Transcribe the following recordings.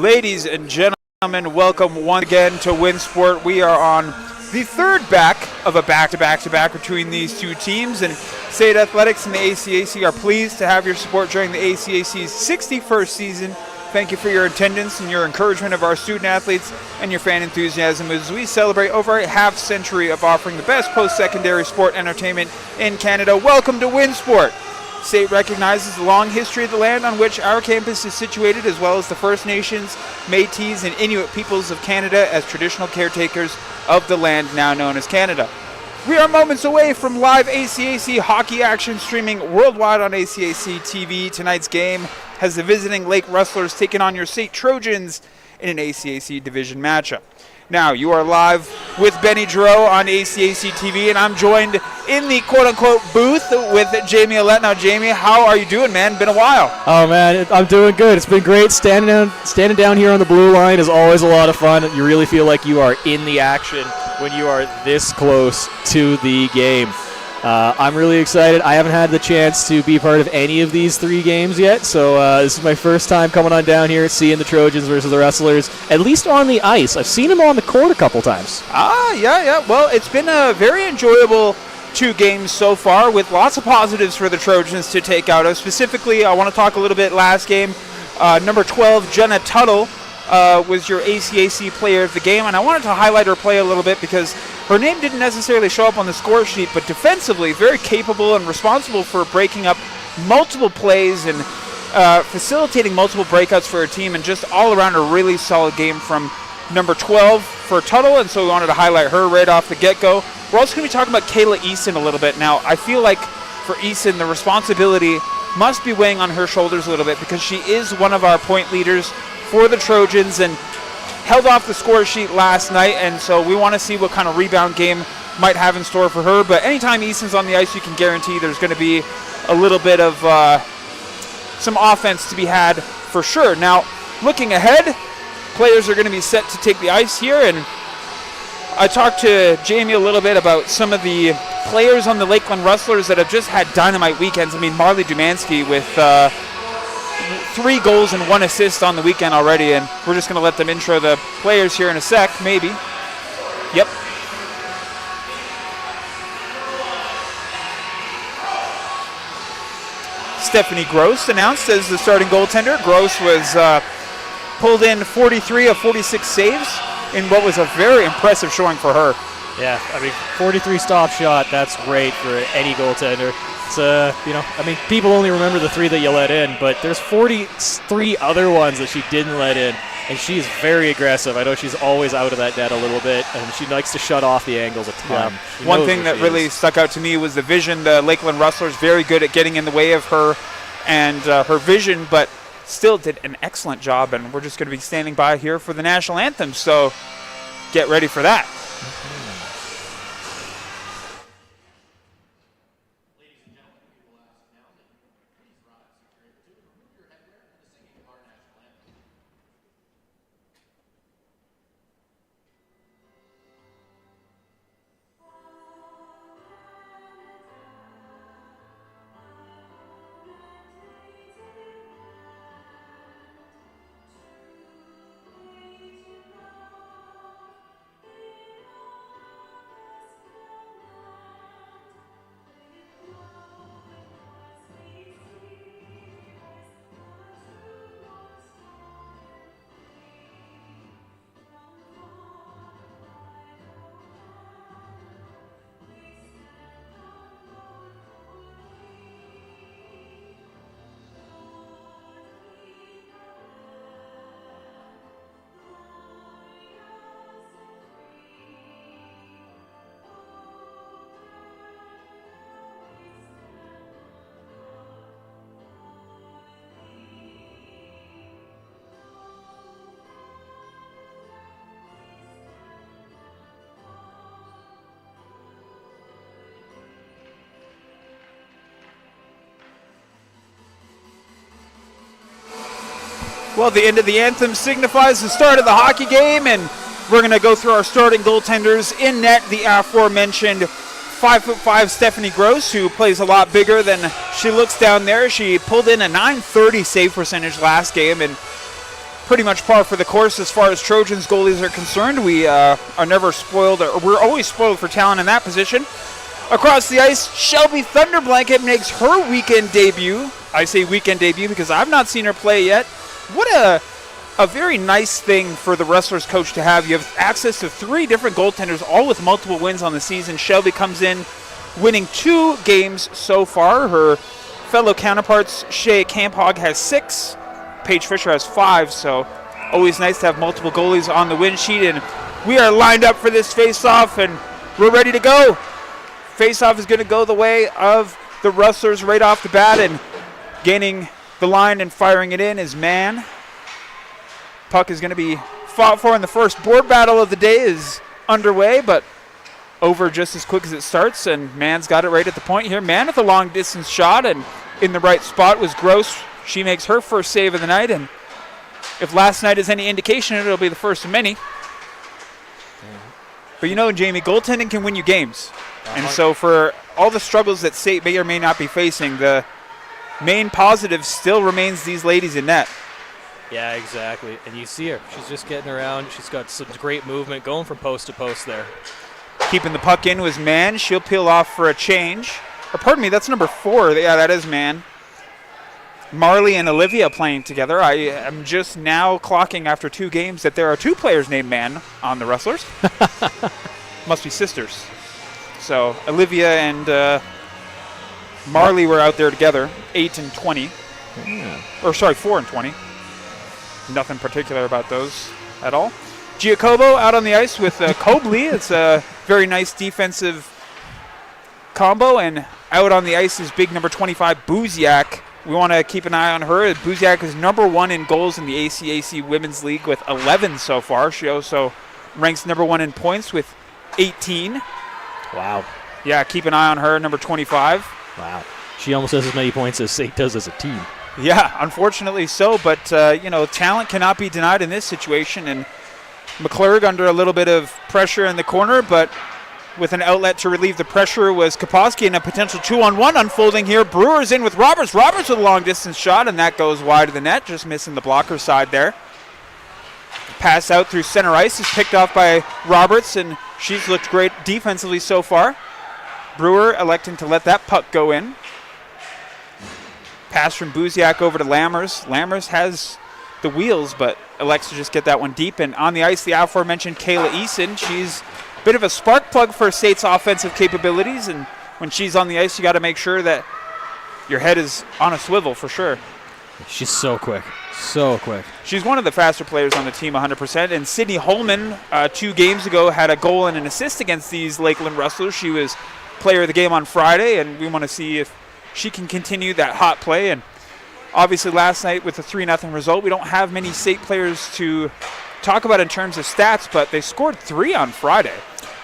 Ladies and gentlemen, welcome once again to Winsport. We are on the third back of a back-to-back-to-back between these two teams, and SAIT Athletics and the ACAC are pleased to have your support during the ACAC's 61st season. Thank you for your attendance and your encouragement of our student athletes and your fan enthusiasm as we celebrate over a half-century of offering the best post-secondary sport entertainment in Canada. Welcome to Winsport. SAIT recognizes the long history of the land on which our campus is situated, as well as the First Nations, Métis, and Inuit peoples of Canada as traditional caretakers of the land now known as Canada. We are moments away from live ACAC hockey action streaming worldwide on ACAC TV. Tonight's game has the visiting Lake Rustlers taking on your SAIT Trojans in an ACAC division matchup. Now, you are live with Benny Giroux on ACAC TV, and I'm joined in the quote-unquote booth with Jamie Ouellette. Now, Jamie, how are you doing, man? Been a while. Oh, man, I'm doing good. It's been great. Standing down here on the blue line is always a lot of fun. You really feel like you are in the action when you are this close to the game. I'm really excited. I haven't had the chance to be part of any of these three games yet, so this is my first time coming on down here, seeing the Trojans versus the Rustlers, at least on the ice. I've seen them on the court a couple times. Yeah. Well, it's been a very enjoyable two games so far with lots of positives for the Trojans to take out of. Specifically, I want to talk a little bit last game. Number 12, Jenna Tuttle, was your ACAC player of the game, and I wanted to highlight her play a little bit because her name didn't necessarily show up on the score sheet, but defensively very capable and responsible for breaking up multiple plays and facilitating multiple breakouts for her team, and just all around a really solid game from number 12 for Tuttle, and so we wanted to highlight her right off the get-go. We're also going to be talking about Kayla Eason a little bit. Now, I feel like for Eason, the responsibility must be weighing on her shoulders a little bit because she is one of our point leaders for the Trojans and held off the score sheet last night, and so we want to see what kind of rebound game might have in store for her. But anytime Eason's on the ice, you can guarantee there's going to be a little bit of some offense to be had for sure. Now, looking ahead, players are going to be set to take the ice here, and I talked to Jamie a little bit about some of the players on the Lakeland Rustlers that have just had dynamite weekends. I mean, Marley Dumansky with 3 goals and 1 assist on the weekend already, and we're just going to let them intro the players here in a sec, maybe. Yep. Stephanie Gross announced as the starting goaltender. Gross was pulled in 43 of 46 saves in what was a very impressive showing for her. Yeah, I mean, 43 stop shot, that's great for any goaltender. It's, people only remember the 3 that you let in, but there's 43 other ones that she didn't let in, and she's very aggressive. I know she's always out of that net a little bit, and she likes to shut off the angles a ton. Yeah. One thing that really stuck out to me was the vision. The Lakeland Rustlers very good at getting in the way of her and her vision, but still did an excellent job, and we're just going to be standing by here for the national anthem, so get ready for that. Well, the end of the anthem signifies the start of the hockey game, and we're going to go through our starting goaltenders. In net, the aforementioned 5'5" Stephanie Gross, who plays a lot bigger than she looks down there. She pulled in a .930 save percentage last game and pretty much par for the course as far as Trojans goalies are concerned. We are never spoiled, or we're always spoiled for talent in that position. Across the ice, Shelby Thunderblanket makes her weekend debut. I say weekend debut because I've not seen her play yet. What a very nice thing for the Rustlers coach to have. You have access to 3 different goaltenders, all with multiple wins on the season. Shelby comes in winning 2 games so far. Her fellow counterparts, Shea Camphog, has 6. Paige Fisher has 5, so always nice to have multiple goalies on the win sheet. And we are lined up for this face-off, and we're ready to go. Face-off is going to go the way of the Rustlers right off the bat, and gaining the line and firing it in is Mann. Puck is going to be fought for, and the first board battle of the day is underway, but over just as quick as it starts, and Mann's got it right at the point here. Mann with a long-distance shot, and in the right spot was Gross. She makes her first save of the night, and if last night is any indication, it'll be the first of many. But you know, Jamie, goaltending can win you games. And so for all the struggles that SAIT may or may not be facing, the main positive still remains these ladies in net. Yeah, exactly. And you see her. She's just getting around. She's got some great movement going from post to post there. Keeping the puck in was Mann. She'll peel off for a change. Or pardon me, that's number 4. Yeah, that is Mann. Marley and Olivia playing together. I am just now clocking after 2 games that there are 2 players named Mann on the Rustlers. Must be sisters. So Olivia and Marley were out there together, 8 and 20. Yeah. Or sorry, 4 and 20. Nothing particular about those at all. Giacobo out on the ice with Cobley. It's a very nice defensive combo. And out on the ice is big number 25, Buziak. We want to keep an eye on her. Buziak is number 1 in goals in the ACAC Women's League with 11 so far. She also ranks number 1 in points with 18. Wow. Yeah, keep an eye on her, number 25. Wow. She almost has as many points as SAIT does as a team. Yeah, unfortunately so, but, talent cannot be denied in this situation. And McClurg under a little bit of pressure in the corner, but with an outlet to relieve the pressure was Kaposki, and a potential 2-on-1 unfolding here. Brewer's in with Roberts. Roberts with a long-distance shot, and that goes wide of the net, just missing the blocker side there. Pass out through center ice is picked off by Roberts, and she's looked great defensively so far. Brewer electing to let that puck go in. Pass from Buziak over to Lammers. Lammers has the wheels, but elects to just get that one deep. And on the ice, the aforementioned Kayla Eason. She's a bit of a spark plug for SAIT's offensive capabilities, and when she's on the ice, you got to make sure that your head is on a swivel for sure. She's so quick. So quick. She's one of the faster players on the team, 100%. And Sydney Holman, 2 games ago, had a goal and an assist against these Lakeland Rustlers. She was player of the game on Friday, and we want to see if she can continue that hot play. And obviously last night with a 3-0 result, we don't have many SAIT players to talk about in terms of stats, but they scored 3 on Friday.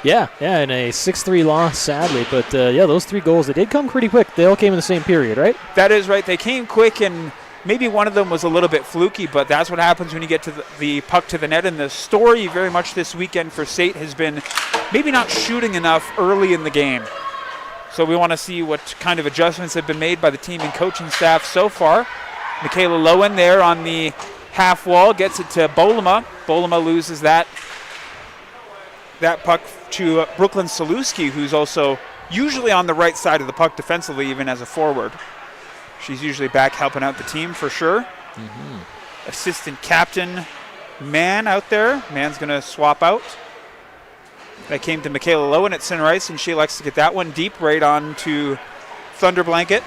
Yeah, in a 6-3 loss, sadly. But, those 3 goals, they did come pretty quick. They all came in the same period, right? That is right. They came quick, and maybe one of them was a little bit fluky, but that's what happens when you get to the puck to the net. And the story very much this weekend for SAIT has been maybe not shooting enough early in the game. So we want to see what kind of adjustments have been made by the team and coaching staff so far. Michaela Lowen there on the half wall gets it to Bolema. Bolema loses that puck to Brooklyn Saluski, who's also usually on the right side of the puck defensively, even as a forward. She's usually back helping out the team for sure. Mm-hmm. Assistant captain Mann out there. Mann's going to swap out. That came to Michaela Lowen at center ice, and she elects to get that one deep right on to Thunder Blanket.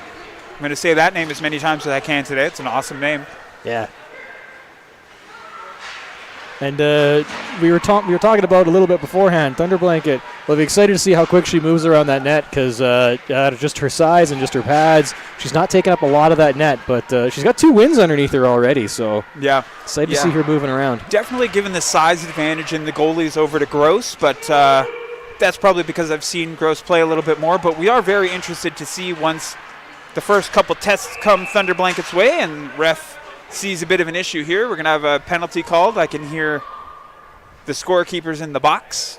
I'm going to say that name as many times as I can today. It's an awesome name. Yeah. And we were talking about a little bit beforehand. Thunder Blanket. We'll be excited to see how quick she moves around that net because just her size and just her pads, she's not taking up a lot of that net. But she's got 2 wins underneath her already. So yeah, excited to see her moving around. Definitely given the size advantage in the goalies over to Gross, but that's probably because I've seen Gross play a little bit more. But we are very interested to see once the first couple tests come Thunder Blanket's way and ref sees a bit of an issue here. We're going to have a penalty called. I can hear the scorekeepers in the box.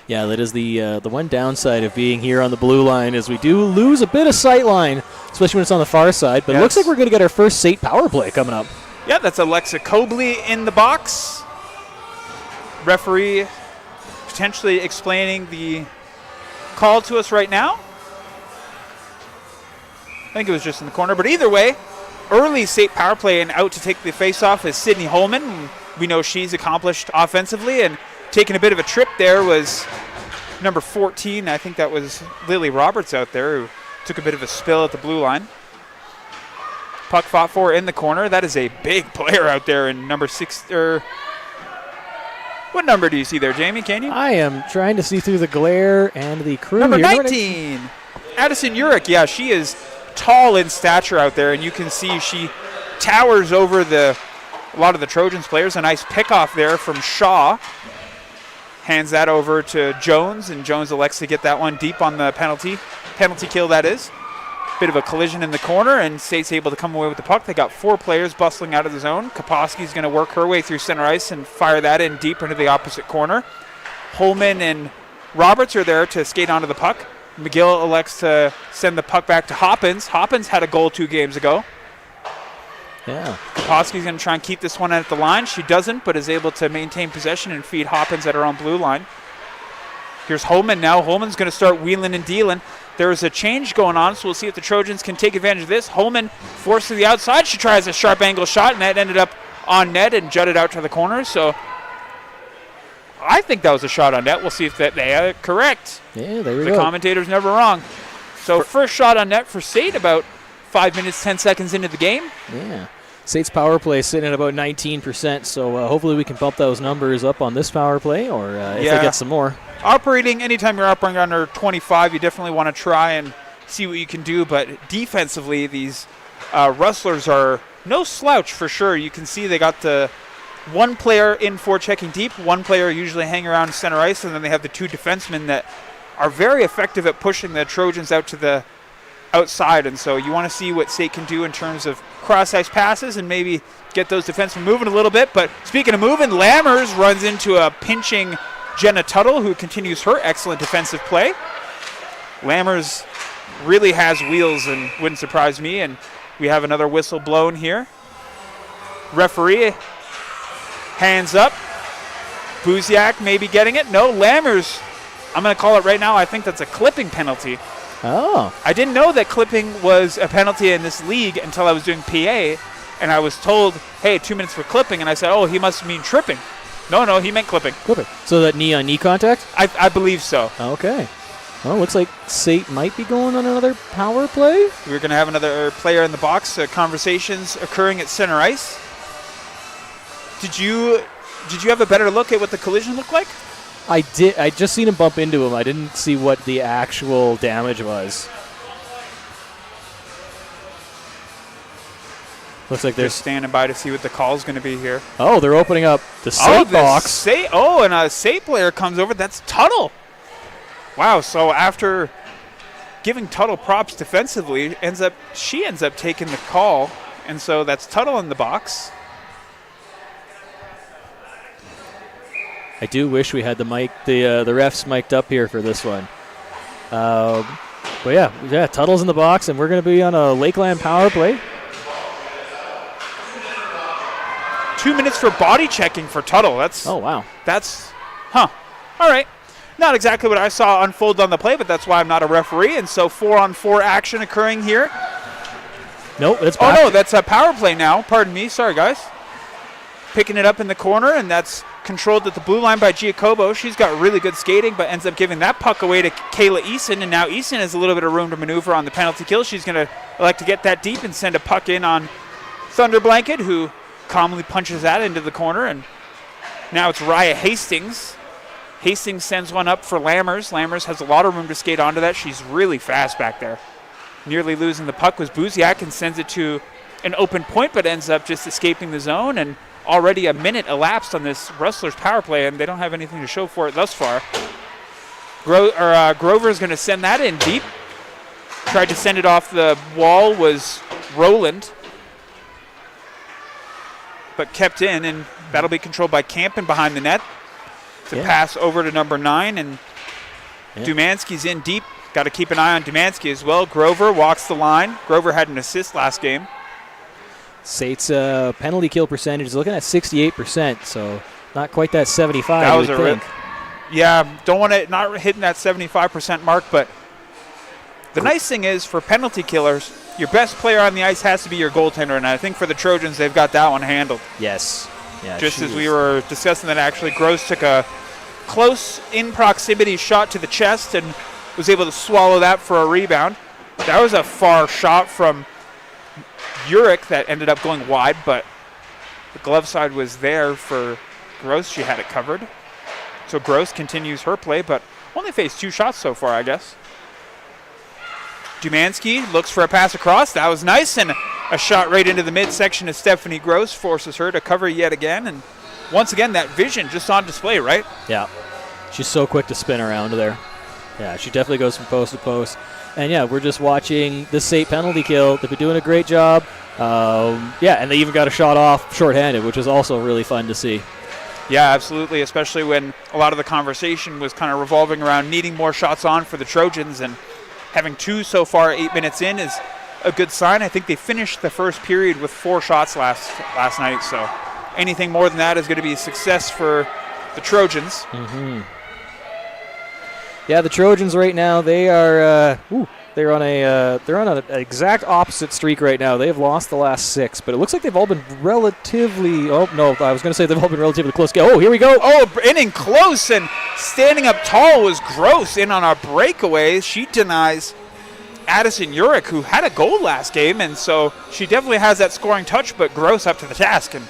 Yeah, that is the one downside of being here on the blue line is we do lose a bit of sight line, especially when it's on the far side. But It looks like we're going to get our first SAIT power play coming up. Yeah, that's Alexa Cobley in the box. Referee potentially explaining the call to us right now. I think it was just in the corner, but either way, early SAIT power play, and out to take the face-off is Sydney Holman. We know she's accomplished offensively, and taking a bit of a trip there was number 14. I think that was Lily Roberts out there, who took a bit of a spill at the blue line. Puck fought for in the corner. That is a big player out there in number 6. What number do you see there, Jamie? Can you? I am trying to see through the glare and the crew. Number here. 19, Addison Urich. Yeah, she is tall in stature out there, and you can see she towers over a lot of the Trojans players. A nice pickoff there from Shaw. Hands that over to Jones, and Jones elects to get that one deep on the penalty kill, that is. Bit of a collision in the corner, and SAIT's able to come away with the puck. They got 4 players bustling out of the zone. Kaposki's going to work her way through center ice and fire that in deep into the opposite corner. Holman and Roberts are there to skate onto the puck. McGill elects to send the puck back to Hoppins. Hoppins had a goal 2 games ago. Yeah. Kaposki's going to try and keep this one at the line. She doesn't, but is able to maintain possession and feed Hoppins at her own blue line. Here's Holman now. Holman's going to start wheeling and dealing. There is a change going on, so we'll see if the Trojans can take advantage of this. Holman forced to the outside. She tries a sharp angle shot, and that ended up on net and jutted out to the corner. So I think that was a shot on net. We'll see if they are correct. Yeah, there we go. go. The commentator's never wrong. So first shot on net for SAIT about 5 minutes, 10 seconds into the game. Yeah. SAIT's power play is sitting at about 19%, so hopefully we can bump those numbers up on this power play, or if they get some more. Anytime you're operating under 25, you definitely want to try and see what you can do. But defensively, these Rustlers are no slouch for sure. You can see they got the 1 player in for checking deep, 1 player usually hang around center ice, and then they have the 2 defensemen that are very effective at pushing the Trojans out to the outside. And so you want to see what SAIT can do in terms of cross-ice passes and maybe get those defensemen moving a little bit. But speaking of moving, Lammers runs into a pinching Jenna Tuttle, who continues her excellent defensive play. Lammers really has wheels and wouldn't surprise me. And we have another whistle blown here. Referee, hands up. Buziak maybe getting it. No, Lammers, I'm going to call it right now. I think that's a clipping penalty. Oh. I didn't know that clipping was a penalty in this league until I was doing PA, and I was told, hey, 2 minutes for clipping, and I said, oh, he must mean tripping. No, he meant clipping. Clipping. So that knee-on-knee contact? I believe so. Okay. Well, looks like SAIT might be going on another power play. We're going to have another player in the box. Conversations occurring at center ice. Did you have a better look at what the collision looked like? I did. I just seen him bump into him. I didn't see what the actual damage was. Looks like they're standing by to see what the call is going to be here. Oh, they're opening up the SAIT box. And a SAIT player comes over. That's Tuttle. Wow. So after giving Tuttle props defensively, she ends up taking the call, and so that's Tuttle in the box. I do wish we had the refs mic'd up here for this one. But yeah, Tuttle's in the box, and we're going to be on a Lakeland power play. 2 minutes for body checking for Tuttle. Oh, wow. All right. Not exactly what I saw unfold on the play, but that's why I'm not a referee. And so 4-on-4 action occurring here. Nope, it's back. Oh, no, that's a power play now. Pardon me. Sorry, guys. Picking it up in the corner, and that's controlled at the blue line by Giacobo. She's got really good skating, but ends up giving that puck away to Kayla Eason, and now Eason has a little bit of room to maneuver on the penalty kill. She's going to elect to get that deep and send a puck in on Thunder Blanket, who calmly punches that into the corner, and now it's Raya Hastings. Hastings sends one up for Lammers. Lammers has a lot of room to skate onto that. She's really fast back there. Nearly losing the puck was Buziak and sends it to an open point, but ends up just escaping the zone, and already a minute elapsed on this Rustlers power play, and they don't have anything to show for it thus far. Grover is going to send that in deep. Tried to send it off the wall was Roland, but kept in, and that'll be controlled by Campen behind the net. To pass over to number 9, and Dumansky's in deep. Got to keep an eye on Dumansky as well. Grover walks the line. Grover had an assist last game. SAIT's penalty kill percentage is looking at 68%, so not quite that 75. That was don't want to not hitting that 75% mark, but the nice thing is for penalty killers, your best player on the ice has to be your goaltender, and I think for the Trojans, they've got that one handled. Yes. Yeah, just as we were discussing that, actually, Gross took a close in proximity shot to the chest and was able to swallow that for a rebound. That was a far shot from Urich that ended up going wide, but the glove side was there for Gross. She had it covered. So Gross continues her play, but only faced 2 shots so far, I guess. Dumansky looks for a pass across. That was nice, and a shot right into the midsection of Stephanie Gross forces her to cover yet again. And once again, that vision just on display, right? Yeah. She's so quick to spin around there. Yeah, she definitely goes from post to post. And, yeah, we're just watching the SAIT penalty kill. They've been doing a great job. And they even got a shot off shorthanded, which is also really fun to see. Yeah, absolutely, especially when a lot of the conversation was kind of revolving around needing more shots on for the Trojans, and having 2 so far 8 minutes in is a good sign. I think they finished the first period with 4 shots last night, so anything more than that is going to be a success for the Trojans. Mm-hmm. Yeah, the Trojans right now, they are they're on an exact opposite streak right now. They have lost the last 6, but it looks like they've all been relatively. Oh no, I was going to say they've all been relatively close. Oh, here we go. Oh, in close and standing up tall was Gross in on a breakaway. She denies Addison Urich, who had a goal last game, and so she definitely has that scoring touch. But Gross up to the task and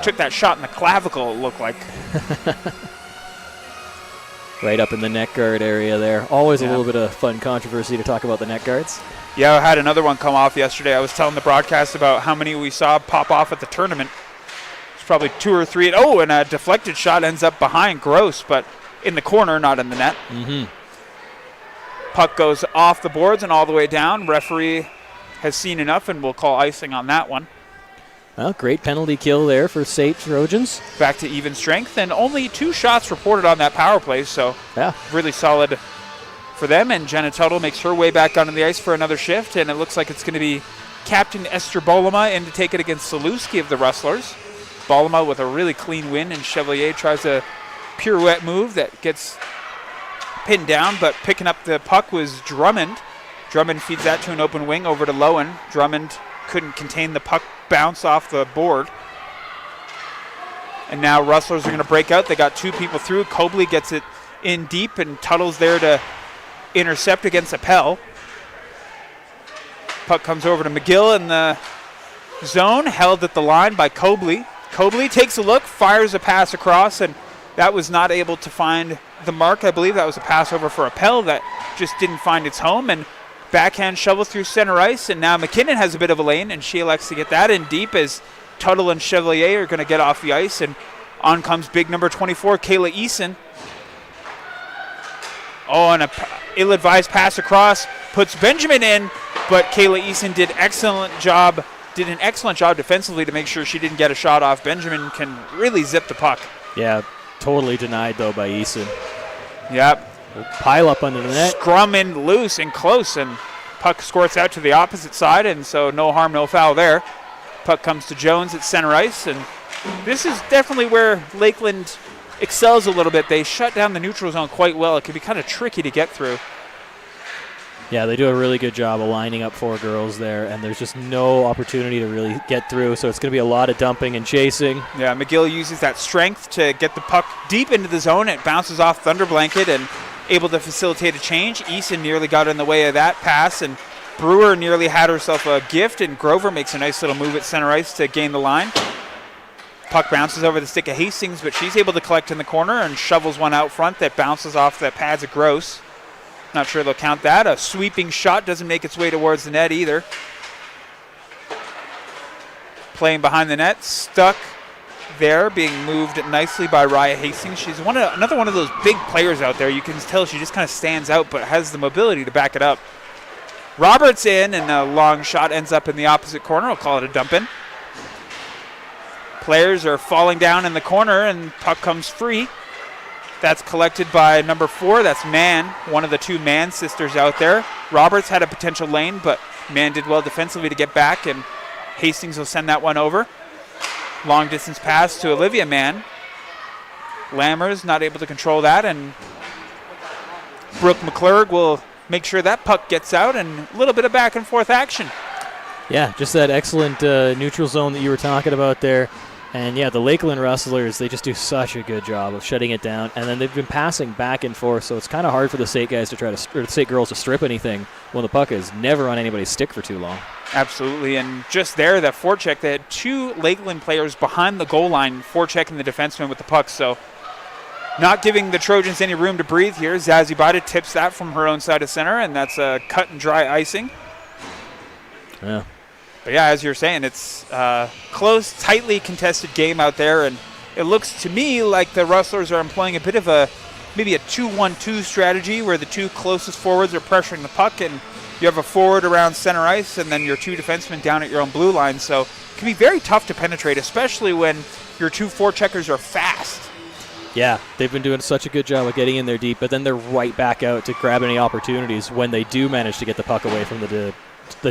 took that shot in the clavicle. It looked like. Right up in the net guard area there. Always a little bit of fun controversy to talk about the net guards. Yeah, I had another one come off yesterday. I was telling the broadcast about how many we saw pop off at the tournament. It's probably 2 or 3. And a deflected shot ends up behind Gross, but in the corner, not in the net. Mm-hmm. Puck goes off the boards and all the way down. Referee has seen enough and will call icing on that one. Well, great penalty kill there for SAIT Trojans. Back to even strength, and only 2 shots reported on that power play, so really solid for them. And Jenna Tuttle makes her way back onto the ice for another shift, and it looks like it's going to be Captain Esther Bolema in to take it against Saluski of the Rustlers. Bolema with a really clean win, and Chevalier tries a pirouette move that gets pinned down, but picking up the puck was Drummond. Drummond feeds that to an open wing over to Lowen. Drummond couldn't contain the puck bounce off the board. And now Rustlers are going to break out. They got 2 people through. Cobley gets it in deep, and Tuttle's there to intercept against Appel. Puck comes over to McGill in the zone, held at the line by Cobley. Cobley takes a look, fires a pass across, and that was not able to find the mark. I believe that was a pass over for Appel that just didn't find its home, and backhand shovel through center ice, and now McKinnon has a bit of a lane, and she elects to get that in deep as Tuttle and Chevalier are going to get off the ice, and on comes big number 24, Kayla Eason. Oh, and a ill-advised pass across puts Benjamin in, but Kayla Eason did an excellent job defensively to make sure she didn't get a shot off. Benjamin can really zip the puck. Yeah, totally denied, though, by Eason. Yep. Pile up under the net. Scrum in loose and close, and puck squirts out to the opposite side, and so no harm, no foul there. Puck comes to Jones at center ice, and this is definitely where Lakeland excels a little bit. They shut down the neutral zone quite well. It can be kind of tricky to get through. Yeah, they do a really good job of lining up 4 girls there, and there's just no opportunity to really get through, so it's going to be a lot of dumping and chasing. Yeah, McGill uses that strength to get the puck deep into the zone. It bounces off Thunder Blanket and able to facilitate a change. Eason nearly got in the way of that pass, and Brewer nearly had herself a gift, and Grover makes a nice little move at center ice to gain the line. Puck bounces over the stick of Hastings, but she's able to collect in the corner and shovels one out front that bounces off the pads of Gross. Not sure they'll count that. A sweeping shot doesn't make its way towards the net either. Playing behind the net, stuck there, being moved nicely by Raya Hastings. She's another one of those big players out there. You can tell she just kind of stands out, but has the mobility to back it up. Roberts in, and a long shot ends up in the opposite corner. I'll call it a dump in. Players are falling down in the corner, and puck comes free. That's collected by number 4. That's Mann, one of the 2 Mann sisters out there. Roberts had a potential lane, but Mann did well defensively to get back, and Hastings will send that one over. Long distance pass to Olivia Mann. Lammers not able to control that, and Brooke McClurg will make sure that puck gets out, and a little bit of back and forth action. Yeah, just that excellent neutral zone that you were talking about there. And yeah, the Lakeland Rustlers, they just do such a good job of shutting it down. And then they've been passing back and forth, so it's kind of hard for the SAIT guys to try to, or the SAIT girls to strip anything when the puck is never on anybody's stick for too long. Absolutely, and just there, that forecheck, they had 2 Lakeland players behind the goal line forechecking the defenseman with the puck, so not giving the Trojans any room to breathe here. Zazie Bida tips that from her own side of center, and that's a cut and dry icing. Yeah. But yeah, as you're saying, it's a close, tightly contested game out there, and it looks to me like the Rustlers are employing a bit of maybe a 2-1-2 strategy where the 2 closest forwards are pressuring the puck, and you have a forward around center ice, and then your 2 defensemen down at your own blue line. So it can be very tough to penetrate, especially when your 2 forecheckers are fast. Yeah, they've been doing such a good job of getting in there deep, but then they're right back out to grab any opportunities when they do manage to get the puck away from the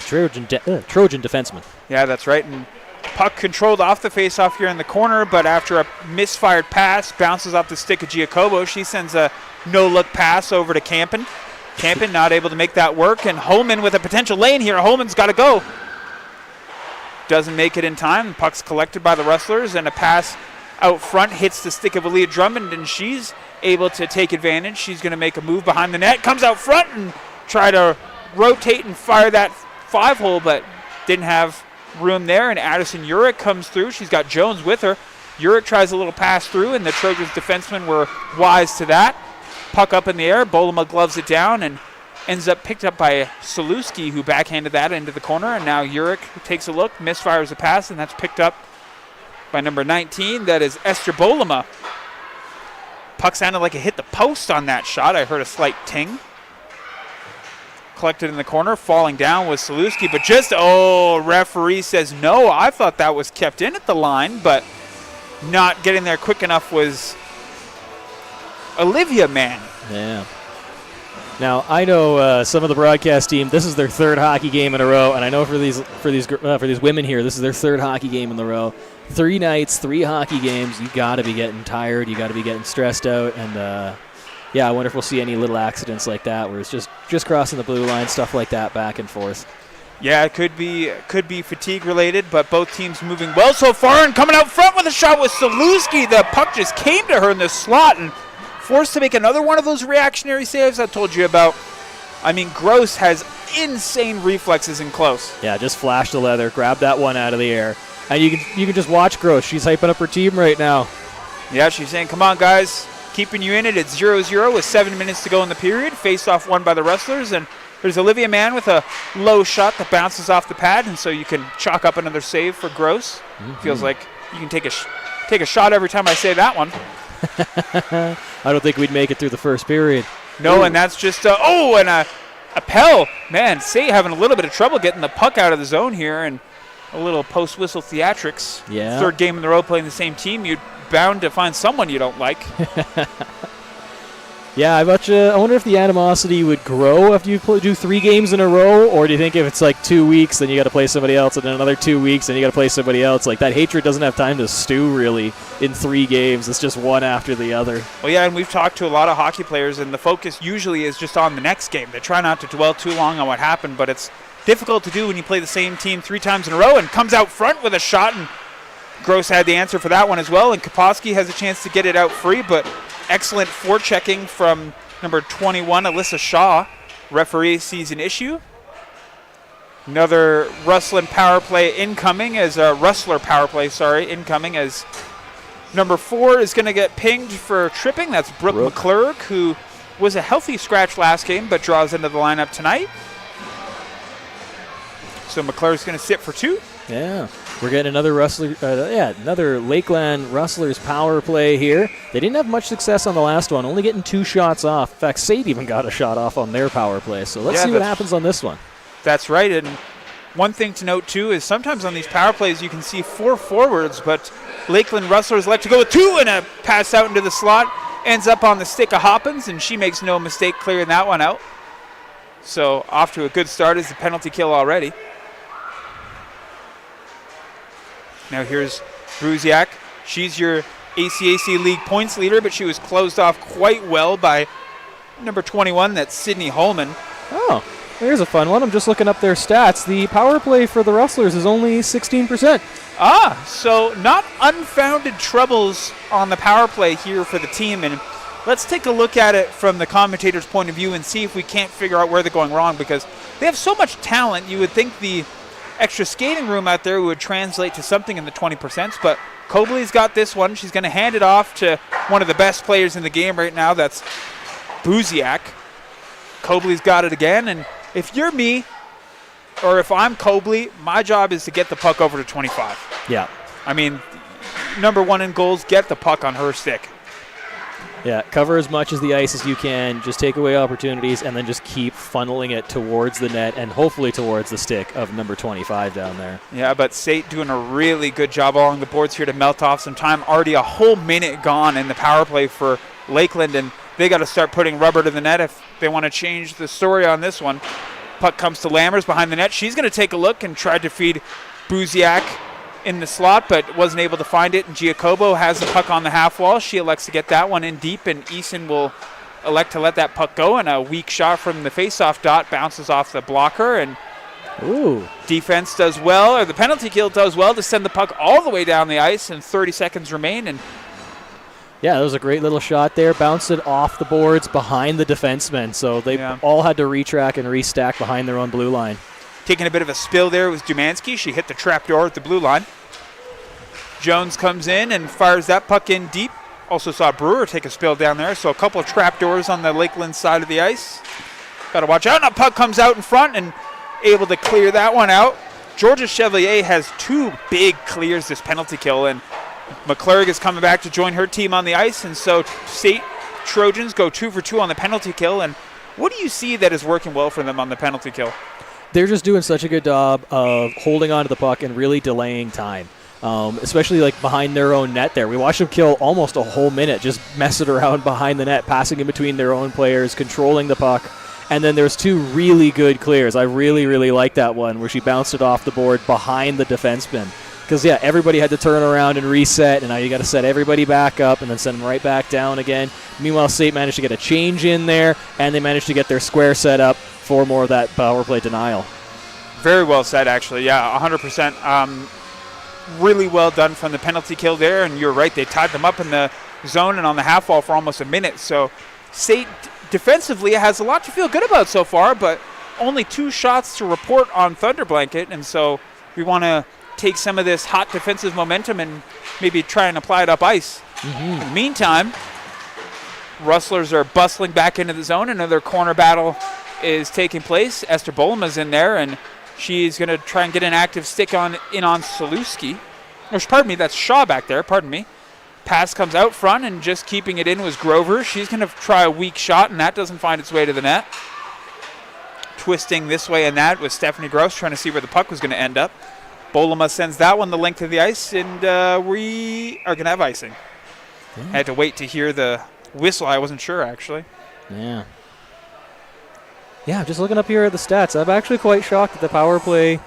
Trojan defenseman. Yeah, that's right. And puck controlled off the faceoff here in the corner, but after a misfired pass, bounces off the stick of Giacobo. She sends a no-look pass over to Campen. Campen not able to make that work, and Holman with a potential lane here. Holman's got to go. Doesn't make it in time. The puck's collected by the Rustlers, and a pass out front hits the stick of Aaliyah Drummond, and she's able to take advantage. She's going to make a move behind the net, comes out front and try to rotate and fire that 5-hole, but didn't have room there, and Addison Urich comes through. She's got Jones with her. Urich tries a little pass through, and the Trojans defensemen were wise to that. Puck up in the air. Bolema gloves it down and ends up picked up by Saluski, who backhanded that into the corner, and now Urich takes a look, misfires a pass, and that's picked up by number 19. That is Esther Bolema. Puck sounded like it hit the post on that shot. I heard a slight ting. Collected in the corner. Falling down was Saluski, but referee says no. I thought that was kept in at the line, but not getting there quick enough was Olivia Mann. Yeah. Now I know some of the broadcast team. This is their 3rd hockey game in a row, and I know for these women here, this is their 3rd hockey game in the row. 3 nights, 3 hockey games. You got to be getting tired. You got to be getting stressed out, and yeah, I wonder if we'll see any little accidents like that, where it's just crossing the blue line, stuff like that, back and forth. Yeah, it could be fatigue related, but both teams moving well so far, and coming out front with a shot with Saluski. The puck just came to her in the slot and forced to make another one of those reactionary saves I told you about. I mean, Gross has insane reflexes in close. Yeah, just flash the leather, grab that one out of the air, and you can just watch Gross. She's hyping up her team right now. Yeah, she's saying, "Come on, guys." Keeping you in it. It's 0-0 with 7 minutes to go in the period. Face-off won by the Rustlers, and there's Olivia Mann with a low shot that bounces off the pad, and so you can chalk up another save for Gross. Mm-hmm. Feels like you can take a shot every time I say that one. I don't think we'd make it through the first period. No, and that's just and a Pell. Man, SAIT having a little bit of trouble getting the puck out of the zone here, and a little post-whistle theatrics. Yeah. 3rd game in a row playing the same team. You'd bound to find someone you don't like. Yeah, I wonder if the animosity would grow after you do 3 games in a row, or do you think if it's like 2 weeks, then you got to play somebody else, and then another 2 weeks, and you got to play somebody else? Like, that hatred doesn't have time to stew, really, in 3 games. It's just one after the other. Well, yeah, and we've talked to a lot of hockey players, and the focus usually is just on the next game. They try not to dwell too long on what happened, but it's difficult to do when you play the same team 3 times in a row, and comes out front with a shot, and Gross had the answer for that one as well, and Kaposki has a chance to get it out free, but excellent forechecking from number 21, Alyssa Shaw. Referee sees an issue. Another Rustler power play incoming as number 4 is going to get pinged for tripping. That's Brooke McClurg, who was a healthy scratch last game but draws into the lineup tonight. So McClurg's going to sit for 2. Yeah, we're getting another another Lakeland Rustlers power play here. They didn't have much success on the last one, only getting 2 shots off. In fact, SAIT even got a shot off on their power play. So let's see what happens on this one. That's right, and one thing to note too is sometimes on these power plays you can see 4 forwards, but Lakeland Rustlers like to go with 2, and a pass out into the slot ends up on the stick of Hoppins, and she makes no mistake clearing that one out. So off to a good start is the penalty kill already. Now here's Bruziak. She's your ACAC League points leader, but she was closed off quite well by number 21, that's Sydney Holman. Oh, here's a fun one. I'm just looking up their stats. The power play for the Rustlers is only 16%. So not unfounded troubles on the power play here for the team. And let's take a look at it from the commentator's point of view and see if we can't figure out where they're going wrong, because they have so much talent. You would think the extra skating room out there would translate to something in the 20%, but Cobley's got this one. She's going to hand it off to one of the best players in the game right now. That's Buziak. Cobley's got it again, and if you're me, or if I'm Cobley, my job is to get the puck over to 25. Yeah. I mean, number one in goals, get the puck on her stick. Yeah, cover as much as the ice as you can, just take away opportunities, and then just keep funneling it towards the net and hopefully towards the stick of number 25 down there. Yeah, but SAIT doing a really good job along the boards here to melt off some time. Already a whole minute gone in the power play for Lakeland, and they got to start putting rubber to the net if they want to change the story on this one. Puck comes to Lammers behind the net. She's going to take a look and try to feed Buziak in the slot, but wasn't able to find it. And Giacobo has the puck on the half wall. She elects to get that one in deep, and Eason will elect to let that puck go. And a weak shot from the faceoff dot bounces off the blocker, and defense does well, or the penalty kill does well to send the puck all the way down the ice, and 30 seconds remain. And yeah, that was a great little shot there. Bounced it off the boards behind the defensemen, so they all had to retrack and restack behind their own blue line. Taking a bit of a spill there was Dumansky. She hit the trap door at the blue line. Jones comes in and fires that puck in deep. Also saw Brewer take a spill down there, so a couple of trap doors on the Lakeland side of the ice. Got to watch out. And a puck comes out in front and able to clear that one out. Georgia Chevalier has two big clears this penalty kill, and McClurg is coming back to join her team on the ice, and so SAIT Trojans go 2 for 2 on the penalty kill. And what do you see that is working well for them on the penalty kill? They're just doing such a good job of holding on to the puck and really delaying time, especially like behind their own net there. We watched them kill almost a whole minute just messing around behind the net, passing in between their own players, controlling the puck. And then there's two really good clears. I really, really like that one where she bounced it off the board behind the defenseman. Because, yeah, everybody had to turn around and reset, and now you got to set everybody back up and then send them right back down again. Meanwhile, SAIT managed to get a change in there, and they managed to get their square set up for more of that power play denial. Very well said, actually. Yeah, 100%. Really well done from the penalty kill there, and you're right. They tied them up in the zone and on the half wall for almost a minute. So SAIT defensively has a lot to feel good about so far, but only 2 shots to report on Thunder Blanket, and so we want to take some of this hot defensive momentum and maybe try and apply it up ice. In the meantime, Rustlers are bustling back into the zone. Another corner battle is taking place. Esther Bolma's in there, and she's going to try and get an active stick in on Saluski. Or, pardon me, that's Shaw back there, pardon me. Pass comes out front, and just keeping it in was Grover. She's going to try a weak shot, and that doesn't find its way to the net. Twisting this way and that was Stephanie Gross, trying to see where the puck was going to end up. Bolma sends that one the length of the ice, and we are going to have icing. I had to wait to hear the whistle. I wasn't sure, actually. Yeah, just looking up here at the stats, I'm actually quite shocked at the power play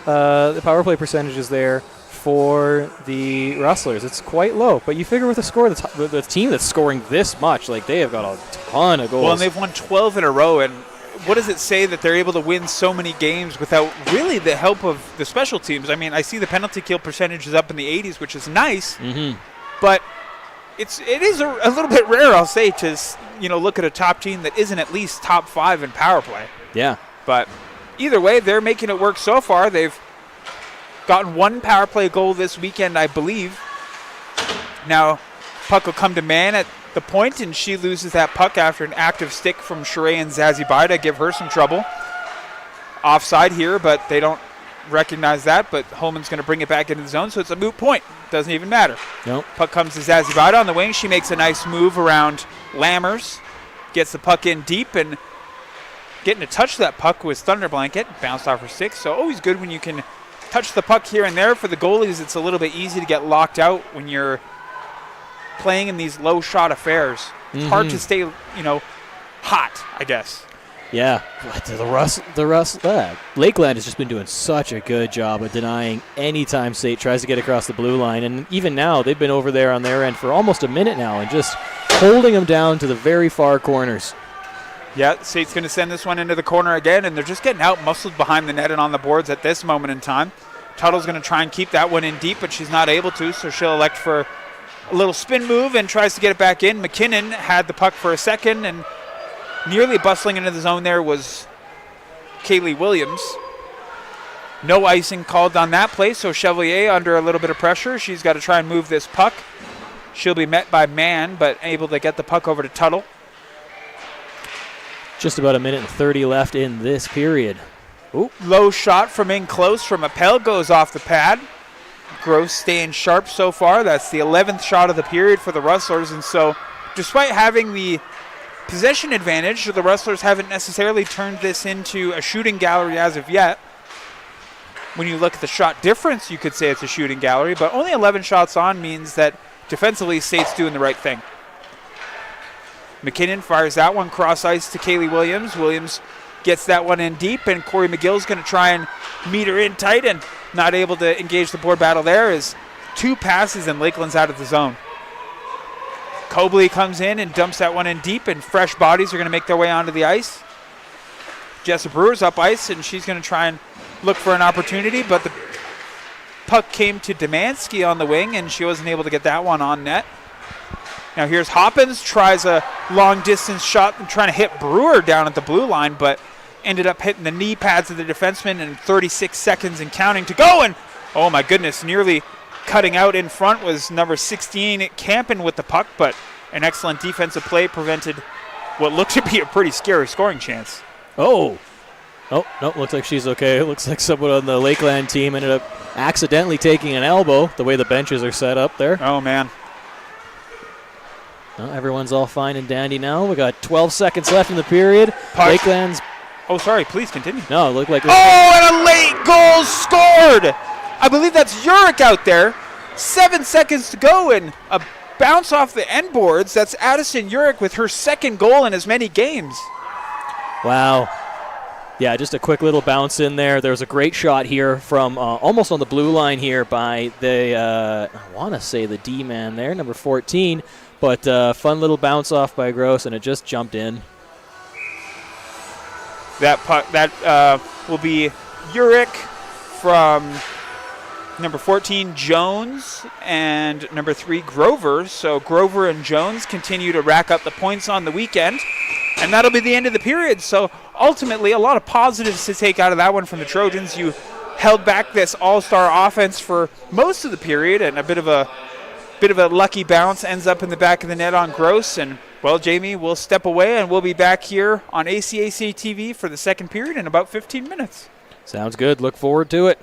percentages there for the Rustlers. It's quite low, but you figure with the team that's scoring this much, like they have got a ton of goals. Well, and they've won 12 in a row, and what does it say that they're able to win so many games without really the help of the special teams? I mean, I see the penalty kill percentage is up in the 80s, which is nice, but it is a little bit rare, I'll say, to look at a top team that isn't at least top 5 in power play. Yeah. But either way, they're making it work so far. They've gotten 1 power play goal this weekend, I believe. Now, puck will come to man at the point, and she loses that puck after an active stick from Sheree and Zazibai to give her some trouble. Offside here, but they don't recognize that, but Holman's going to bring it back into the zone, so it's a moot point. Doesn't even matter. Nope. Puck comes to Zazibai on the wing. She makes a nice move around Lammers, gets the puck in deep, and getting to touch that puck was Thunder Blanket. Bounced off her stick, so always good when you can touch the puck here and there. For the goalies, it's a little bit easy to get locked out when you're playing in these low shot affairs. It's hard to stay, hot, I guess. Yeah, Lakeland has just been doing such a good job of denying any time SAIT tries to get across the blue line. And even now, they've been over there on their end for almost a minute now and just holding them down to the very far corners. Yeah, SAIT's going to send this one into the corner again, and they're just getting out muscled behind the net and on the boards at this moment in time. Tuttle's going to try and keep that one in deep, but she's not able to, so she'll elect for a little spin move and tries to get it back in. McKinnon had the puck for a second, and nearly bustling into the zone there was Kaylee Williams. No icing called on that play, so Chevalier under a little bit of pressure. She's got to try and move this puck. She'll be met by Mann, but able to get the puck over to Tuttle. Just about a minute and 30 left in this period. Ooh, low shot from in close from Appel goes off the pad. Gross staying sharp so far. That's the 11th shot of the period for the Rustlers, and so despite having the possession advantage, the Rustlers haven't necessarily turned this into a shooting gallery as of yet. When you look at the shot difference, you could say it's a shooting gallery, but only 11 shots on means that defensively, SAIT's doing the right thing. McKinnon fires that one cross ice to Kaylee Williams. Williams gets that one in deep, and Corey McGill's going to try and meet her in tight and not able to engage the board battle there as 2 passes and Lakeland's out of the zone. Cobley comes in and dumps that one in deep, and fresh bodies are going to make their way onto the ice. Jessa Brewer's up ice, and she's going to try and look for an opportunity, but the puck came to Demansky on the wing, and she wasn't able to get that one on net. Now here's Hoppins, tries a long-distance shot and trying to hit Brewer down at the blue line, but ended up hitting the knee pads of the defenseman, and 36 seconds and counting to go, and oh my goodness, nearly cutting out in front was number 16, Campen with the puck, but an excellent defensive play prevented what looked to be a pretty scary scoring chance. Oh, no, looks like she's okay. It looks like someone on the Lakeland team ended up accidentally taking an elbow, the way the benches are set up there. Oh, man. Well, everyone's all fine and dandy now. We got 12 seconds left in the period. Lakeland's... Oh, sorry, please continue. No, it looked like... Oh, and a late goal scored! I believe that's Urick out there. 7 seconds to go, and a bounce off the end boards. That's Addison Urick with her second goal in as many games. Wow. Yeah, just a quick little bounce in there. There was a great shot here from almost on the blue line here by the, I want to say the D-man there, number 14. But fun little bounce off by Gross, and it just jumped in. That puck, that will be Urick from number 14, Jones, and number 3, Grover. So Grover and Jones continue to rack up the points on the weekend, and that'll be the end of the period. So ultimately, a lot of positives to take out of that one from the Trojans. You held back this all-star offense for most of the period, and a bit of a lucky bounce ends up in the back of the net on Gross. And, well, Jamie, we'll step away, and we'll be back here on ACAC TV for the second period in about 15 minutes. Sounds good. Look forward to it.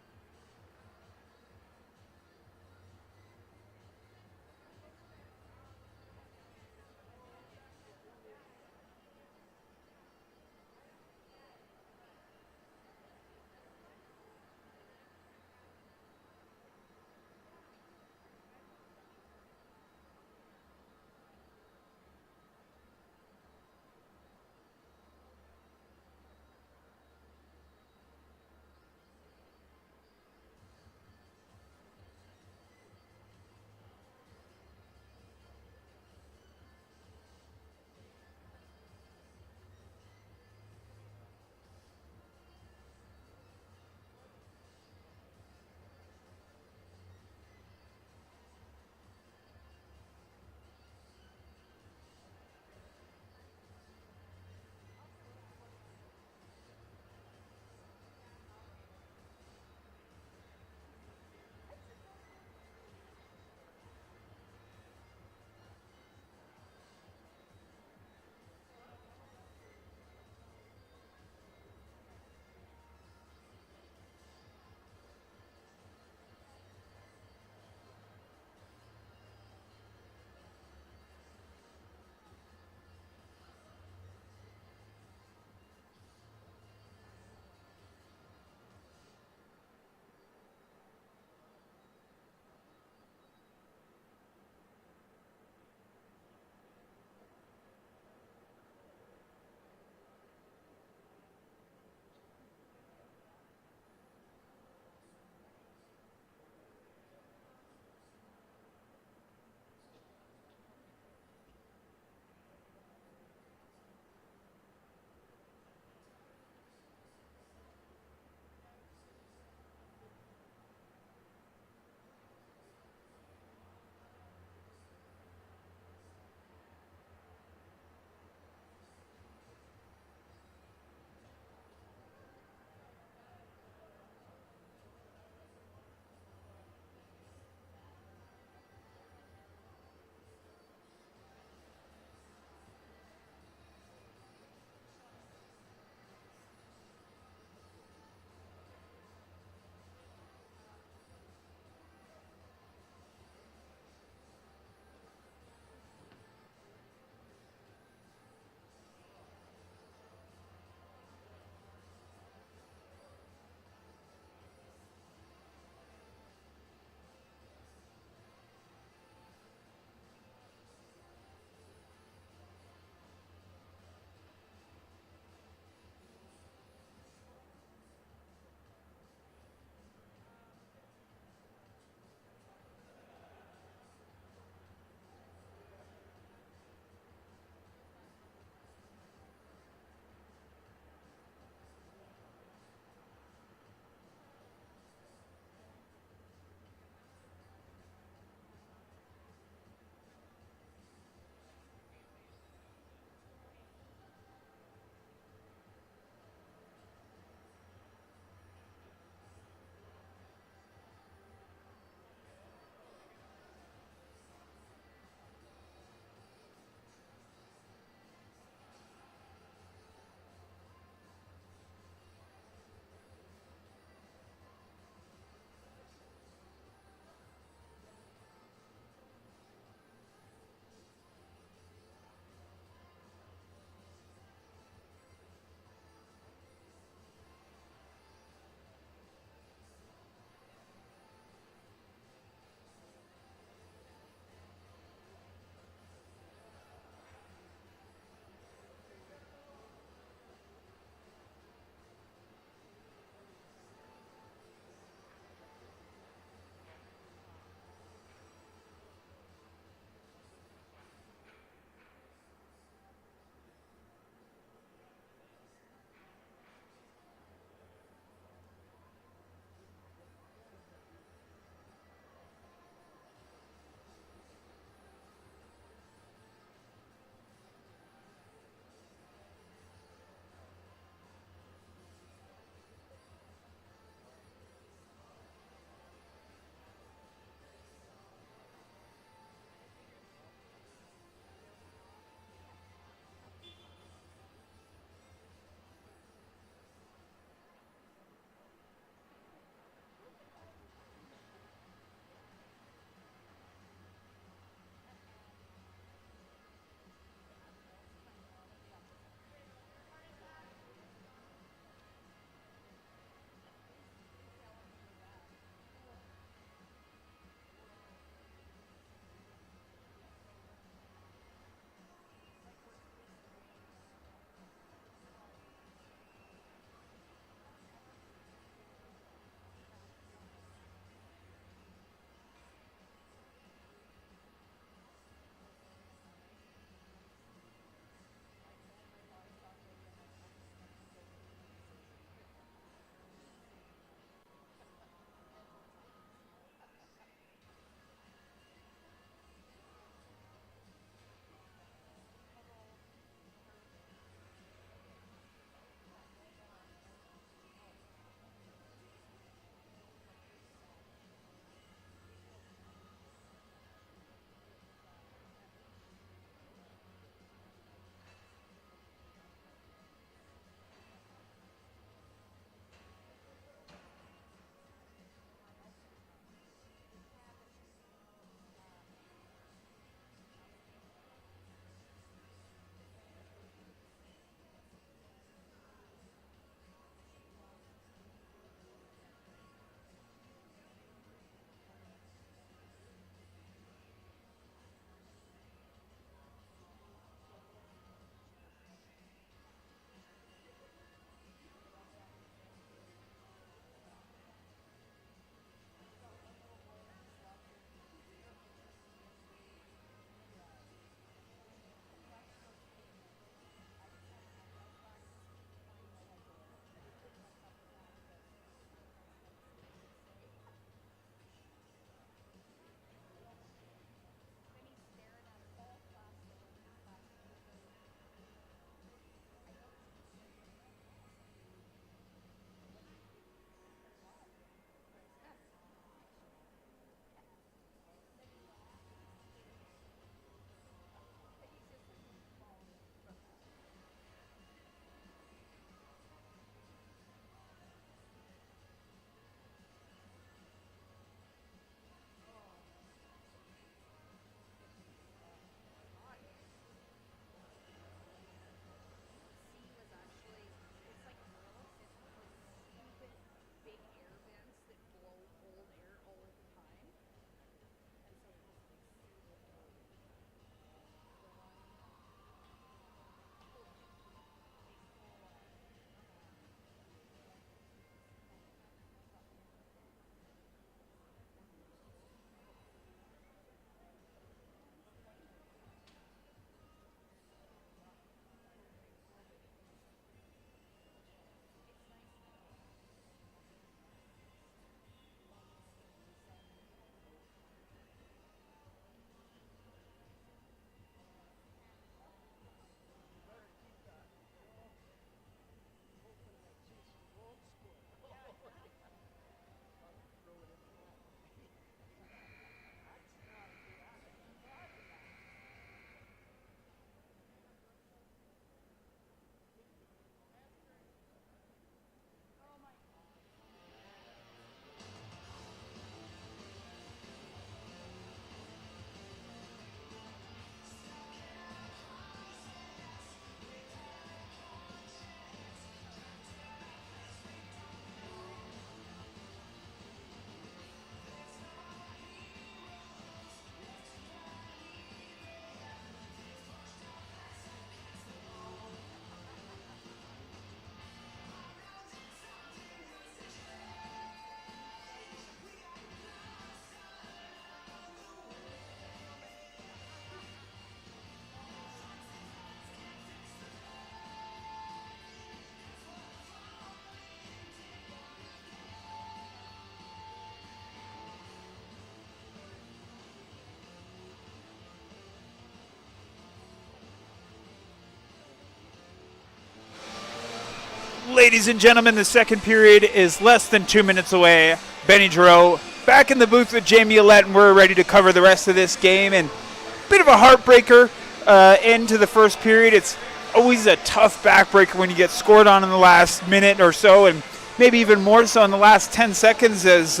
Ladies and gentlemen, the second period is less than 2 minutes away. Benny Giroux back in the booth with Jamie Ouellette, and we're ready to cover the rest of this game. And a bit of a heartbreaker end to the first period. It's always a tough backbreaker when you get scored on in the last minute or so, and maybe even more so in the last 10 seconds as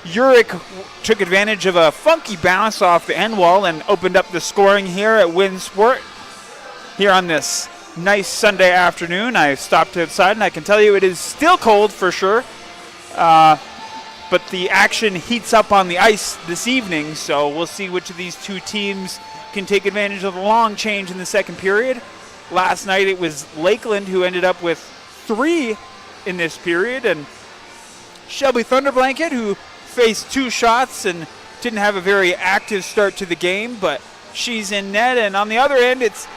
Urick took advantage of a funky bounce off the end wall and opened up the scoring here at Winsport. Here on this nice Sunday afternoon, I stopped outside and I can tell you it is still cold for sure, but the action heats up on the ice this evening, so we'll see which of these two teams can take advantage of the long change in the second period. Last night it was Lakeland who ended up with 3 in this period, and Shelby Thunderblanket, who faced 2 shots and didn't have a very active start to the game, but she's in net. And on the other end, it's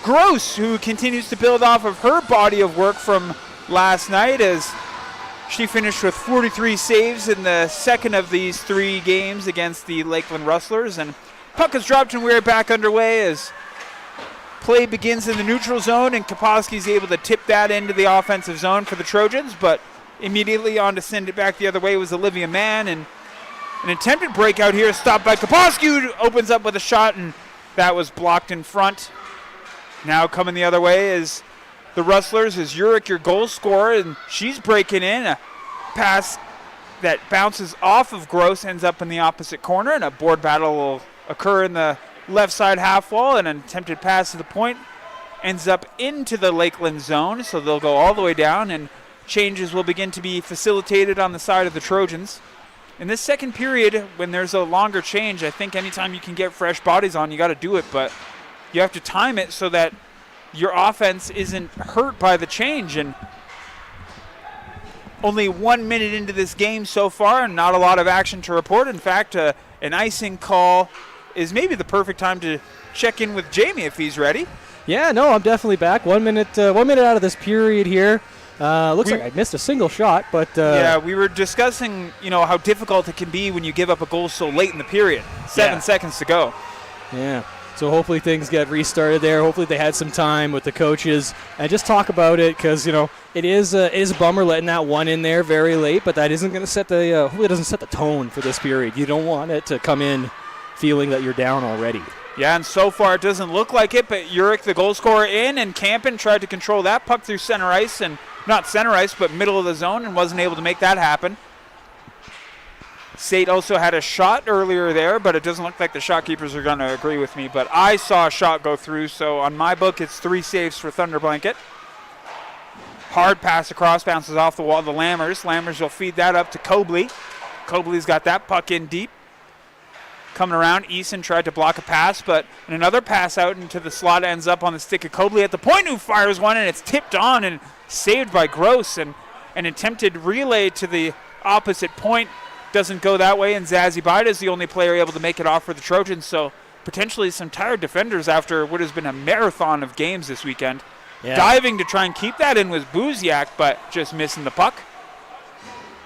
Gross, who continues to build off of her body of work from last night as she finished with 43 saves in the second of these 3 games against the Lakeland Rustlers. And puck is dropped and we're back underway as play begins in the neutral zone, and Kaposki's able to tip that into the offensive zone for the Trojans, but immediately on to send it back the other way was Olivia Mann, and an attempted breakout here stopped by Kaposki, who opens up with a shot, and that was blocked in front. Now coming the other way is the Rustlers, is Urick, your goal scorer, and she's breaking in. A pass that bounces off of Gross ends up in the opposite corner, and a board battle will occur in the left side half wall, and an attempted pass to the point ends up into the Lakeland zone, so they'll go all the way down, and changes will begin to be facilitated on the side of the Trojans. In this second period, when there's a longer change, I think anytime you can get fresh bodies on, you got to do it, but you have to time it so that your offense isn't hurt by the change. And only 1 minute into this game so far, and not a lot of action to report. In fact, an icing call is maybe the perfect time to check in with Jamie if he's ready. Yeah, no, I'm definitely back. 1 minute out of this period here. Looks like I missed a single shot, but yeah, we were discussing, how difficult it can be when you give up a goal so late in the period. 7 seconds to go. Yeah. So hopefully things get restarted there. Hopefully they had some time with the coaches and just talk about it, because it is a bummer letting that one in there very late, but that isn't going to set the hopefully it doesn't set the tone for this period. You don't want it to come in feeling that you're down already. Yeah, and so far it doesn't look like it, but Urick, the goal scorer, in, and Campen tried to control that puck through center ice, and not center ice, but middle of the zone, and wasn't able to make that happen. SAIT also had a shot earlier there, but it doesn't look like the shot keepers are going to agree with me. But I saw a shot go through, so on my book, it's 3 saves for Thunderblanket. Hard pass across, bounces off the wall to Lammers. Lammers will feed that up to Cobley. Cobley's got that puck in deep. Coming around, Eason tried to block a pass, but another pass out into the slot ends up on the stick of Cobley at the point, who fires one, and it's tipped on and saved by Gross. And an attempted relay to the opposite point doesn't go that way, and Zazie Bida is the only player able to make it off for the Trojans, so potentially some tired defenders after what has been a marathon of games this weekend. Yeah. Diving to try and keep that in was Buziak, but just missing the puck.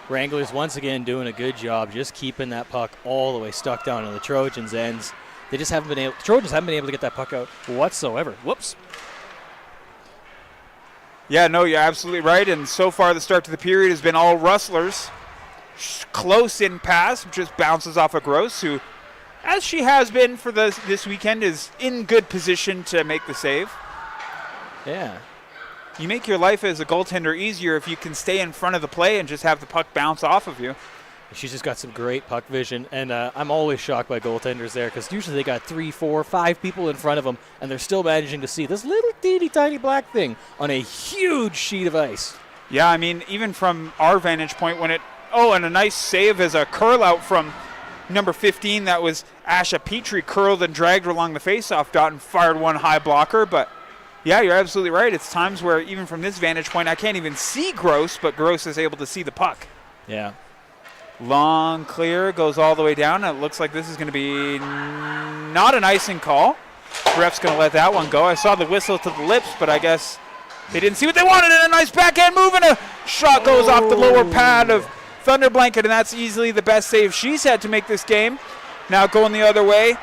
Wranglers once again doing a good job just keeping that puck all the way stuck down on the Trojans' ends. They just haven't been able, the Trojans haven't been able to get that puck out whatsoever. Whoops. Yeah, no, you're absolutely right, and so far the start to the period has been all Rustlers. Close in pass, just bounces off of Gross, who, as she has been for this weekend, is in good position to make the save. Yeah. You make your life as a goaltender easier if you can stay in front of the play and just have the puck bounce off of you. She's just got some great puck vision, and I'm always shocked by goaltenders there, because usually they got 3, 4, 5 people in front of them, and they're still managing to see this little teeny tiny black thing on a huge sheet of ice. Yeah, I mean, even from our vantage point, when it and a nice save as a curl out from number 15. That was Asha Petrie, curled and dragged her along the faceoff dot and fired one high blocker. But, yeah, you're absolutely right. It's times where even from this vantage point, I can't even see Gross, but Gross is able to see the puck. Yeah. Long clear, goes all the way down. It looks like this is going to be not an icing call. Ref's going to let that one go. I saw the whistle to the lips, but I guess they didn't see what they wanted. And a nice backhand move, and a shot goes off the lower pad of Thunderblanket, and that's easily the best save she's had to make this game. Now going the other way,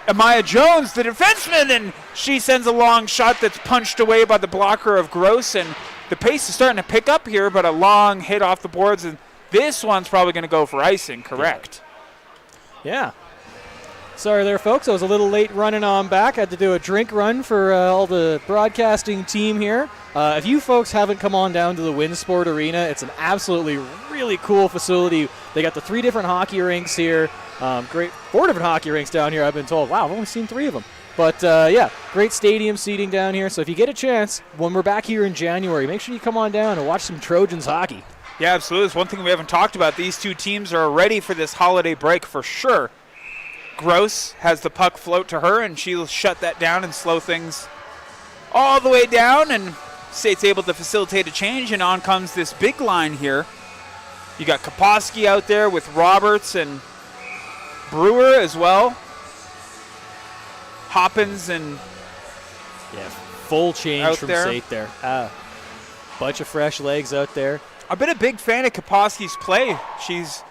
Amaya Jones, the defenseman, and she sends a long shot that's punched away by the blocker of Gross, and the pace is starting to pick up here, but a long hit off the boards, and this one's probably going to go for icing, correct? Yeah. Sorry there, folks. I was a little late running on back. I had to do a drink run for all the broadcasting team here. If you folks haven't come on down to the Winsport Arena, it's an absolutely really cool facility. They got the 3 different hockey rinks here. Great, 4 different hockey rinks down here, I've been told. Wow, I've only seen 3 of them. But, yeah, great stadium seating down here. So if you get a chance, when we're back here in January, make sure you come on down and watch some Trojans hockey. Yeah, absolutely. It's one thing we haven't talked about. These 2 teams are ready for this holiday break for sure. Gross has the puck float to her, and she'll shut that down and slow things all the way down, and SAIT's able to facilitate a change, and on comes this big line here. You got Kaposki out there with Roberts and Brewer as well. Hoppins and full change from there. SAIT there. Bunch of fresh legs out there. I've been a big fan of Kaposki's play. She's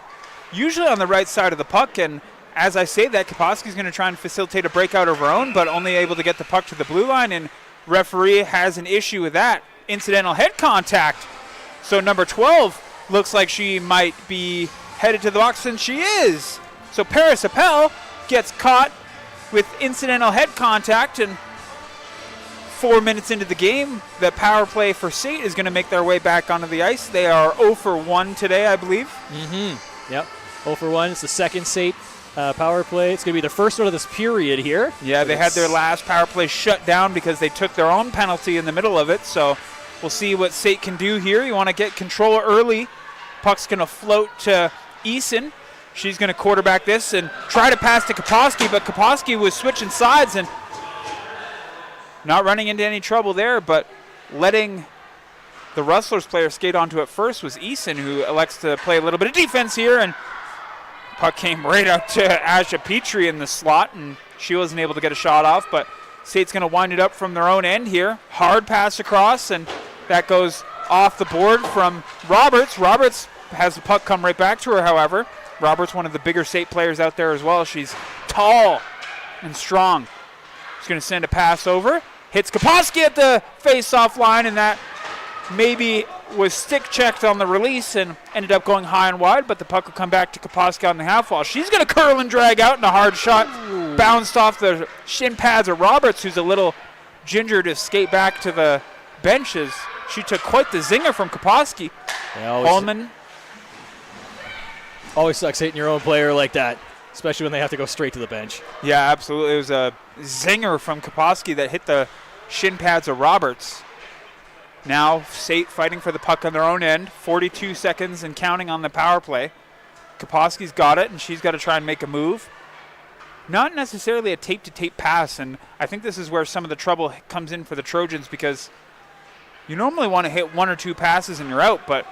usually on the right side of the puck, and as I say that, Kaposki's going to try and facilitate a breakout of her own, but only able to get the puck to the blue line, and referee has an issue with that. Incidental head contact. So number 12 looks like she might be headed to the box, and she is. So Paris Appel gets caught with incidental head contact, and 4 minutes into the game, the power play for SAIT is going to make their way back onto the ice. They are 0 for 1 today, I believe. Yep, 0 for 1. It's the second SAIT power play. It's going to be the first one of this period here. Yeah, they had their last power play shut down because they took their own penalty in the middle of it. So we'll see what SAIT can do here. You want to get control early. Puck's going to float to Eason. She's going to quarterback this and try to pass to Kaposki, but Kaposki was switching sides and not running into any trouble there, but letting the Rustlers player skate onto it first was Eason, who elects to play a little bit of defense here, and puck came right out to Asha Petrie in the slot, and she wasn't able to get a shot off, but SAIT's going to wind it up from their own end here. Hard pass across, and that goes off the board from Roberts. Roberts has the puck come right back to her, however. Roberts, one of the bigger SAIT players out there as well. She's tall and strong. She's going to send a pass over. Hits Kaposki at the face-off line, and that maybe was stick-checked on the release and ended up going high and wide, but the puck will come back to Kaposki on the half wall. She's going to curl and drag out, and a hard shot bounced off the shin pads of Roberts, who's a little ginger to skate back to the benches. She took quite the zinger from Kaposki. Ullman. Always sucks hitting your own player like that, especially when they have to go straight to the bench. Yeah, absolutely. It was a zinger from Kaposki that hit the shin pads of Roberts. Now SAIT fighting for the puck on their own end. 42 seconds and counting on the power play. Kaposki's got it, and she's got to try and make a move. Not necessarily a tape-to-tape pass, and I think this is where some of the trouble comes in for the Trojans, because you normally want to hit 1 or 2 passes and you're out, but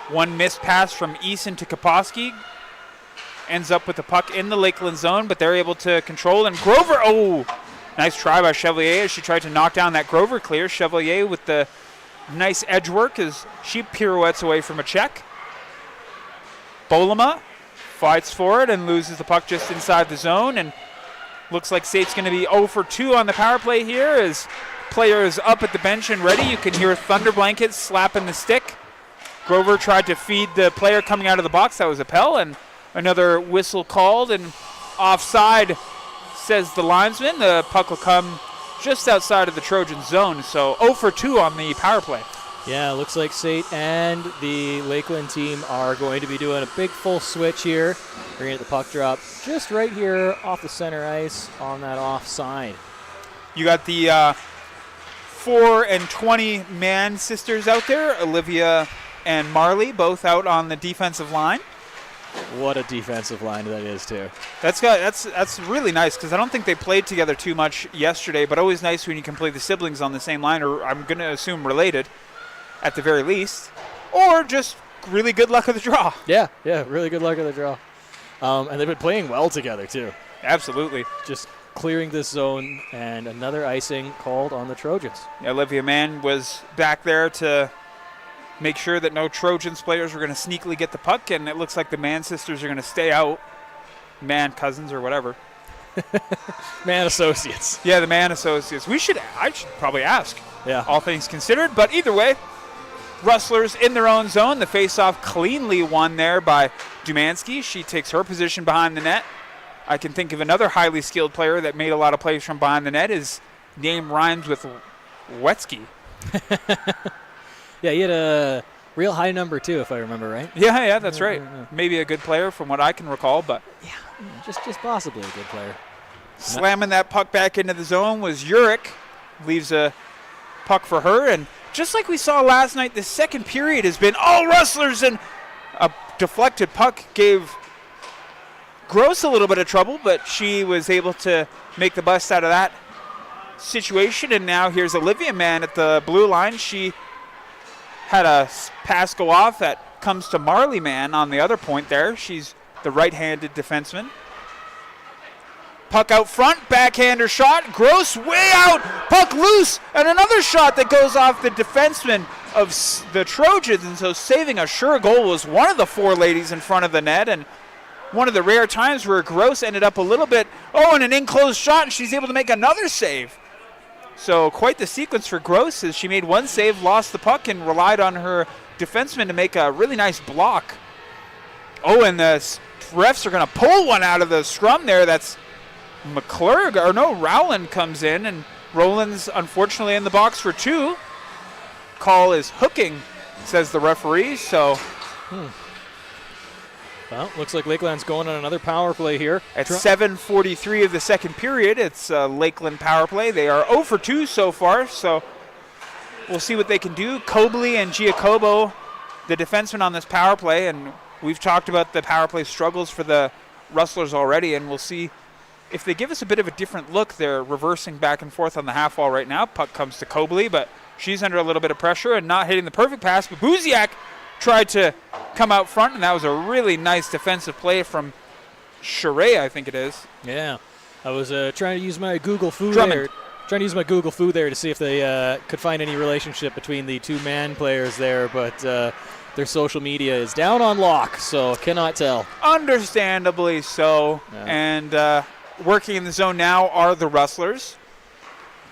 one missed pass from Eason to Kaposki ends up with the puck in the Lakeland zone, but they're able to control. And Grover, nice try by Chevalier as she tried to knock down that Grover clear. Chevalier with the nice edge work as she pirouettes away from a check. Bolema fights for it and loses the puck just inside the zone, and looks like SAIT's going to be 0 for 2 on the power play here as players up at the bench and ready. You can hear Thunder Blankets slapping the stick. Grover tried to feed the player coming out of the box. That was Appel, and another whistle called, and offside, says the linesman. The puck will come just outside of the Trojan zone, so 0 for 2 on the power play. Yeah, looks like SAIT and the Lakeland team are going to be doing a big full switch here. We're going to get the puck drop just right here off the center ice on that offside. You got the 4 and 20 man sisters out there, Olivia and Marley, both out on the defensive line. What a defensive line that is, too. That's really nice, because I don't think they played together too much yesterday, but always nice when you can play the siblings on the same line, or I'm going to assume related at the very least, or just really good luck of the draw. Yeah, really good luck of the draw. And they've been playing well together, too. Absolutely. Just clearing this zone, and another icing called on the Trojans. Yeah, Olivia Mann was back there to make sure that no Trojans players were going to sneakily get the puck, and it looks like the Mann sisters are going to stay out. Mann cousins or whatever. Mann associates. Yeah, the Mann associates. I should probably ask. all things considered. But either way, Rustlers in their own zone. The face-off cleanly won there by Dumansky. She takes her position behind the net. I can think of another highly skilled player that made a lot of plays from behind the net. His name rhymes with Wetsky. Yeah, he had a real high number, too, if I remember right. Yeah, that's right. Maybe a good player from what I can recall, but yeah, just possibly a good player. Slamming that puck back into the zone was Urich. Leaves a puck for her, and just like we saw last night, the second period has been all Rustlers, and a deflected puck gave Gross a little bit of trouble, but she was able to make the best out of that situation. And now here's Olivia Mann at the blue line. She had a pass go off that comes to Marley Mann on the other point there. She's the right-handed defenseman. Puck out front, backhander shot, Gross way out, puck loose, and another shot that goes off the defenseman of the Trojans, and so saving a sure goal was one of the four ladies in front of the net, and one of the rare times where Gross ended up a little bit, and an in-close shot, and she's able to make another save. So quite the sequence for Gross as she made one save, lost the puck, and relied on her defenseman to make a really nice block. And the refs are going to pull one out of the scrum there. That's Rowland comes in, and Rowland's unfortunately in the box for two. Call is hooking, says the referee, so... Well, looks like Lakeland's going on another power play here. At 7:43 of the second period, it's a Lakeland power play. They are 0 for 2 so far, so we'll see what they can do. Cobley and Giacobo, the defensemen on this power play, and we've talked about the power play struggles for the Rustlers already, and we'll see if they give us a bit of a different look. They're reversing back and forth on the half wall right now. Puck comes to Cobley, but she's under a little bit of pressure and not hitting the perfect pass, but Buziak tried to come out front, and that was a really nice defensive play from Sheree, I think it is. Yeah. I was trying to use my Google Foo Drummond. there to see if they could find any relationship between the two man players there, but their social media is down on lock, so cannot tell. Understandably so. Yeah. And working in the zone now are the Rustlers.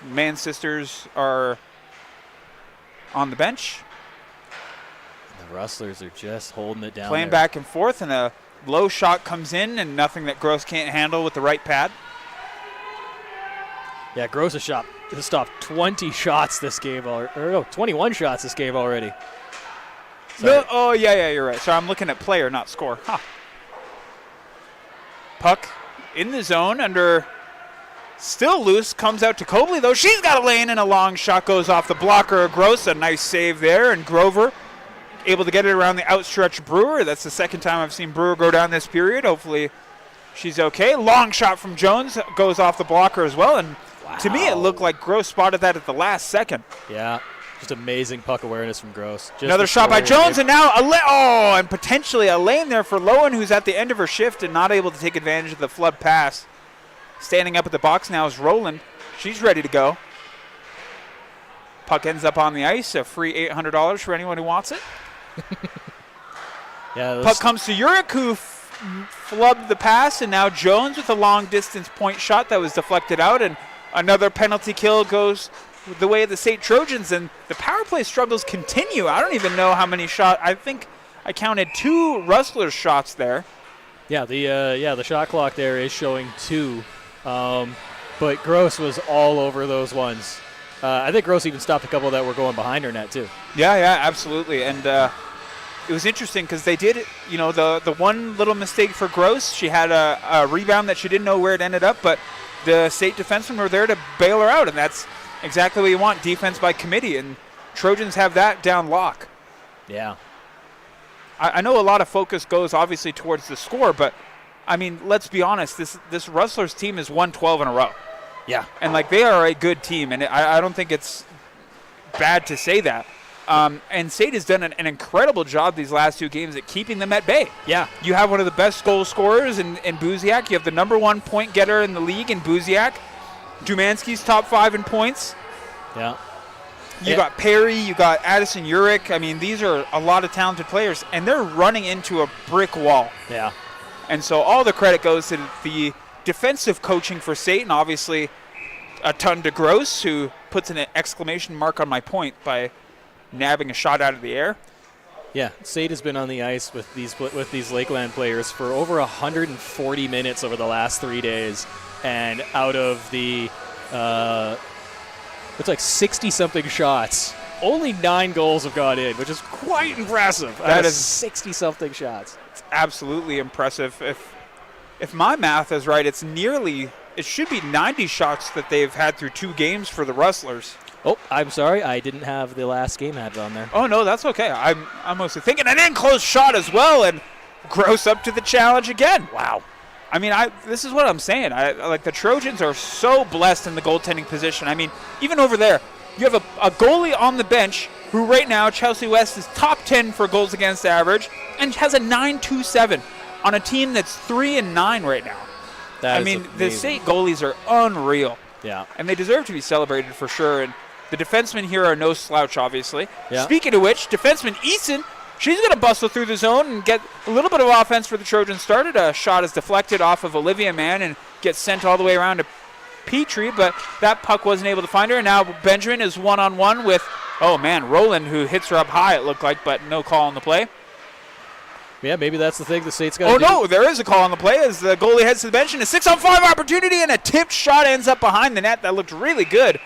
Man sisters are on the bench. The Rustlers are just holding it down. Playing back and forth, and a low shot comes in, and nothing that Gross can't handle with the right pad. Yeah, Gross has stopped 20 shots this game already. 21 shots this game already. No, yeah, you're right. So I'm looking at player, not score. Puck in the zone under, still loose, comes out to Cobley, though. She's got a lane, and a long shot goes off the blocker of Gross. A nice save there, and Grover able to get it around the outstretched Brewer. That's the second time I've seen Brewer go down this period. Hopefully she's okay. Long shot from Jones goes off the blocker as well, and to me it looked like Gross spotted that at the last second. Yeah, just amazing puck awareness from Gross. Another shot by Jones, and now and potentially a lane there for Lowen, who's at the end of her shift and not able to take advantage of the flood pass. Standing up at the box now is Rowland. She's ready to go. Puck ends up on the ice, a free $800 for anyone who wants it. Puck comes to Urich, who flubbed the pass, and now Jones with a long-distance point shot that was deflected out, and another penalty kill goes the way of the SAIT Trojans, and the power play struggles continue. I don't even know how many shots. I think I counted 2 Rustlers shots there. Yeah, the shot clock there is showing 2, but Gross was all over those ones. I think Gross even stopped a couple that were going behind her net too. Yeah, absolutely. And it was interesting because they did, the one little mistake for Gross. She had a rebound that she didn't know where it ended up, but the SAIT defensemen were there to bail her out, and that's exactly what you want, defense by committee, and Trojans have that down lock. Yeah. I know a lot of focus goes obviously towards the score, but, I mean, let's be honest, this Rustlers team has won 12 in a row. Yeah. And, they are a good team, and I don't think it's bad to say that. And SAIT has done an incredible job these last 2 games at keeping them at bay. Yeah. You have one of the best goal scorers in Buziak. You have the number 1 point getter in the league in Buziak. Dumansky's top 5 in points. Yeah. You got Perry. You got Addison Urich. I mean, these are a lot of talented players, and they're running into a brick wall. Yeah. And so all the credit goes to the defensive coaching for SAIT, and obviously a ton to Gross, who puts an exclamation mark on my point by nabbing a shot out of the air. Yeah, SAIT has been on the ice with these Lakeland players for over 140 minutes over the last 3 days, and out of the looks like 60-something shots, only 9 goals have gone in, which is quite impressive. That is 60-something shots. It's absolutely impressive. If my math is right, it should be 90 shots that they've had through 2 games for the Rustlers. Oh, I'm sorry. I didn't have the last game added on there. Oh, no, that's okay. I'm mostly thinking an in-close shot as well, and Gross up to the challenge again. Wow. I mean, this is what I'm saying. Like, the Trojans are so blessed in the goaltending position. I mean, even over there, you have a goalie on the bench who right now, Chelsea West, is top 10 for goals against average and has a 9.27 on a team that's 3-9 right now. That I mean, the SAIT goalies are unreal. Yeah. And they deserve to be celebrated for sure. And the defensemen here are no slouch, obviously. Yeah. Speaking of which, defenseman Eason, she's going to bustle through the zone and get a little bit of offense for the Trojans started. A shot is deflected off of Olivia Mann and gets sent all the way around to Petrie, but that puck wasn't able to find her. And now Benjamin is one-on-one with, Roland, who hits her up high, it looked like, but no call on the play. Yeah, maybe that's the thing the SAIT's got to do. Oh, no, there is a call on the play as the goalie heads to the bench, and a 6-on-5 opportunity, and a tipped shot ends up behind the net. That looked really good.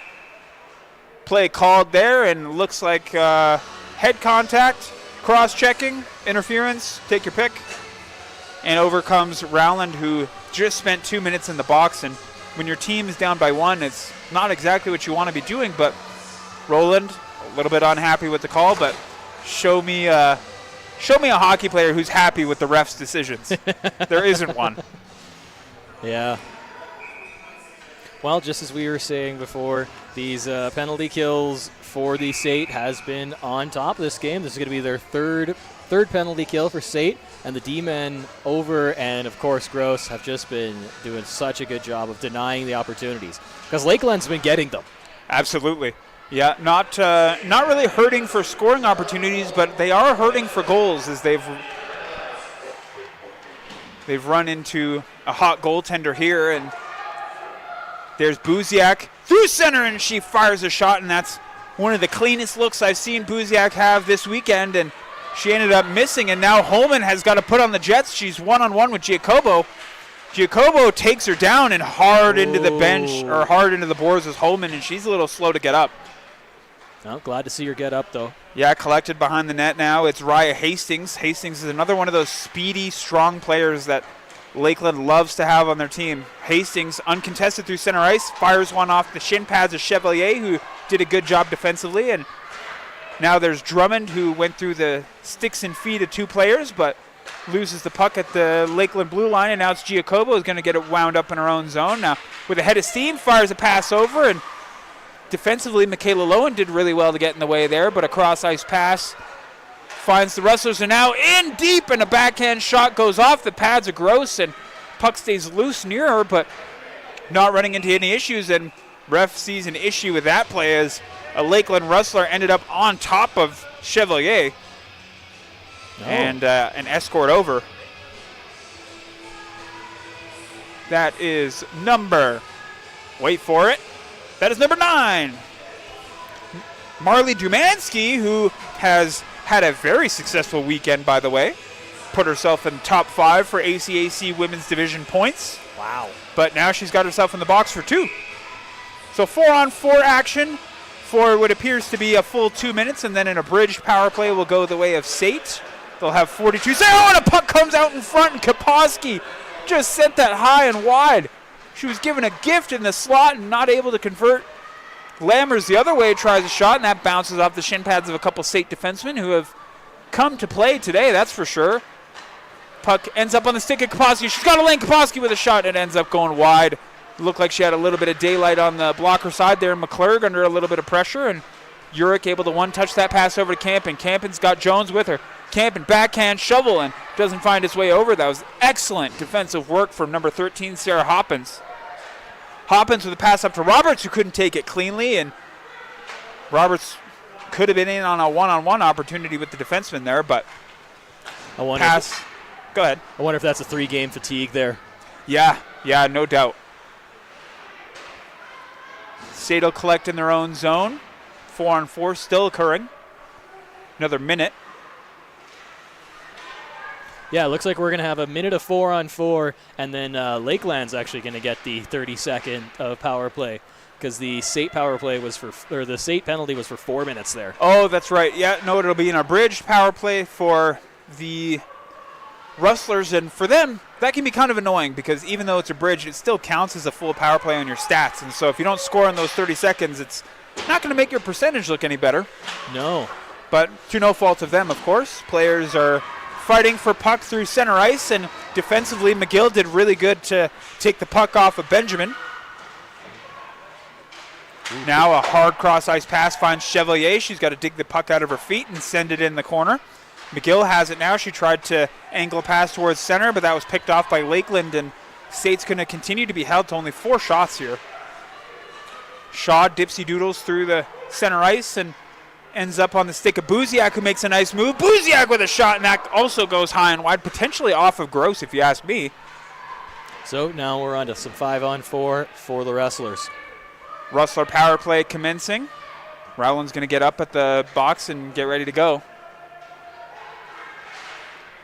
Play called there, and looks like head contact, cross-checking, interference, take your pick. And over comes Rowland, who just spent 2 minutes in the box, and when your team is down by 1, it's not exactly what you want to be doing, but Roland, a little bit unhappy with the call, but show me a hockey player who's happy with the ref's decisions. There isn't one. Yeah. Well, just as we were saying before, these penalty kills for the SAIT has been on top of this game. This is going to be their third penalty kill for SAIT, and the D-men Over and, of course, Gross have just been doing such a good job of denying the opportunities because Lakeland's been getting them. Absolutely. Yeah, not really hurting for scoring opportunities, but they are hurting for goals as they've run into a hot goaltender here, and there's Buziak through center, and she fires a shot, and that's one of the cleanest looks I've seen Buziak have this weekend, and she ended up missing, and now Holman has got to put on the Jets. She's one-on-one with Giacobo. Giacobo takes her down and hard into the bench, or hard into the boards with Holman, and she's a little slow to get up. Well, glad to see her get up, though. Yeah, collected behind the net now. It's Raya Hastings. Hastings is another one of those speedy, strong players that Lakeland loves to have on their team. Hastings, uncontested through center ice, fires one off the shin pads of Chevalier, who did a good job defensively. And now there's Drummond, who went through the sticks and feet of 2 players, but loses the puck at the Lakeland blue line. And now it's Giacobo who's going to get it wound up in her own zone. Now, with a head of steam, fires a pass over, and defensively, Michaela Lowen did really well to get in the way there, but a cross-ice pass finds the Rustlers, and now in deep, and a backhand shot goes off the pads of Gross, and puck stays loose near her, but not running into any issues, and ref sees an issue with that play as a Lakeland Rustler ended up on top of Chevalier and an escort over. That is number, wait for it, that is number 9. Marley Dumansky, who has had a very successful weekend, by the way. Put herself in top 5 for ACAC Women's Division points. Wow. But now she's got herself in the box for 2. So 4-on-4 action for what appears to be a full 2 minutes, and then an abridged power play will go the way of SAIT. They'll have 42. And a puck comes out in front, and Kaposki just sent that high and wide. She was given a gift in the slot and not able to convert. Lammers the other way tries a shot, and that bounces off the shin pads of a couple SAIT defensemen who have come to play today, that's for sure. Puck ends up on the stick of Kaposki. She's got a lane. Kaposki with a shot, and it ends up going wide. Looked like she had a little bit of daylight on the blocker side there. McClurg under a little bit of pressure, and Urich able to one-touch that pass over to Campen. Campen's got Jones with her. Campen backhand shovel and doesn't find his way over. That was excellent defensive work from number 13, Sarah Hoppins. Hoppins with a pass up to Roberts, who couldn't take it cleanly, and Roberts could have been in on a one-on-one opportunity with the defenseman there, but pass. Go ahead. I wonder if that's a 3-game fatigue there. Yeah, no doubt. SAIT will collect in their own zone. 4-on-4 still occurring. Another minute. Yeah, it looks like we're going to have a minute of 4-on-4, and then Lakeland's actually going to get the 30-second of power play because the SAIT power play was the SAIT penalty was for 4 minutes there. Oh, that's right. Yeah, no, it'll be an abridged power play for the Rustlers, and for them, that can be kind of annoying because even though it's abridged, it still counts as a full power play on your stats, and so if you don't score in those 30 seconds, it's not going to make your percentage look any better. No. But to no fault of them, of course. Players are fighting for puck through center ice, and defensively, McGill did really good to take the puck off of Benjamin. Now a hard cross-ice pass finds Chevalier. She's got to dig the puck out of her feet and send it in the corner. McGill has it now. She tried to angle a pass towards center, but that was picked off by Lakeland, and SAIT's going to continue to be held to only 4 shots here. Shaw dipsy doodles through the center ice and ends up on the stick of Buziak, who makes a nice move. Buziak with a shot, and that also goes high and wide, potentially off of Gross, if you ask me. So now we're on to some 5-on-4 for the Rustlers. Rustler power play commencing. Rowland's going to get up at the box and get ready to go.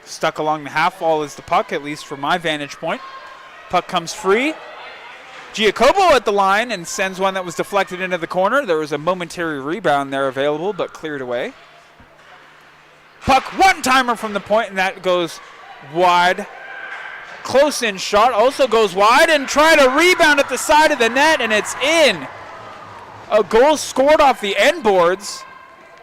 Stuck along the half wall is the puck, at least from my vantage point. Puck comes free. Giacobo at the line and sends one that was deflected into the corner. There was a momentary rebound there available, but cleared away. Puck one-timer from the point, and that goes wide. Close-in shot also goes wide, and try to rebound at the side of the net, and it's in. A goal scored off the end boards.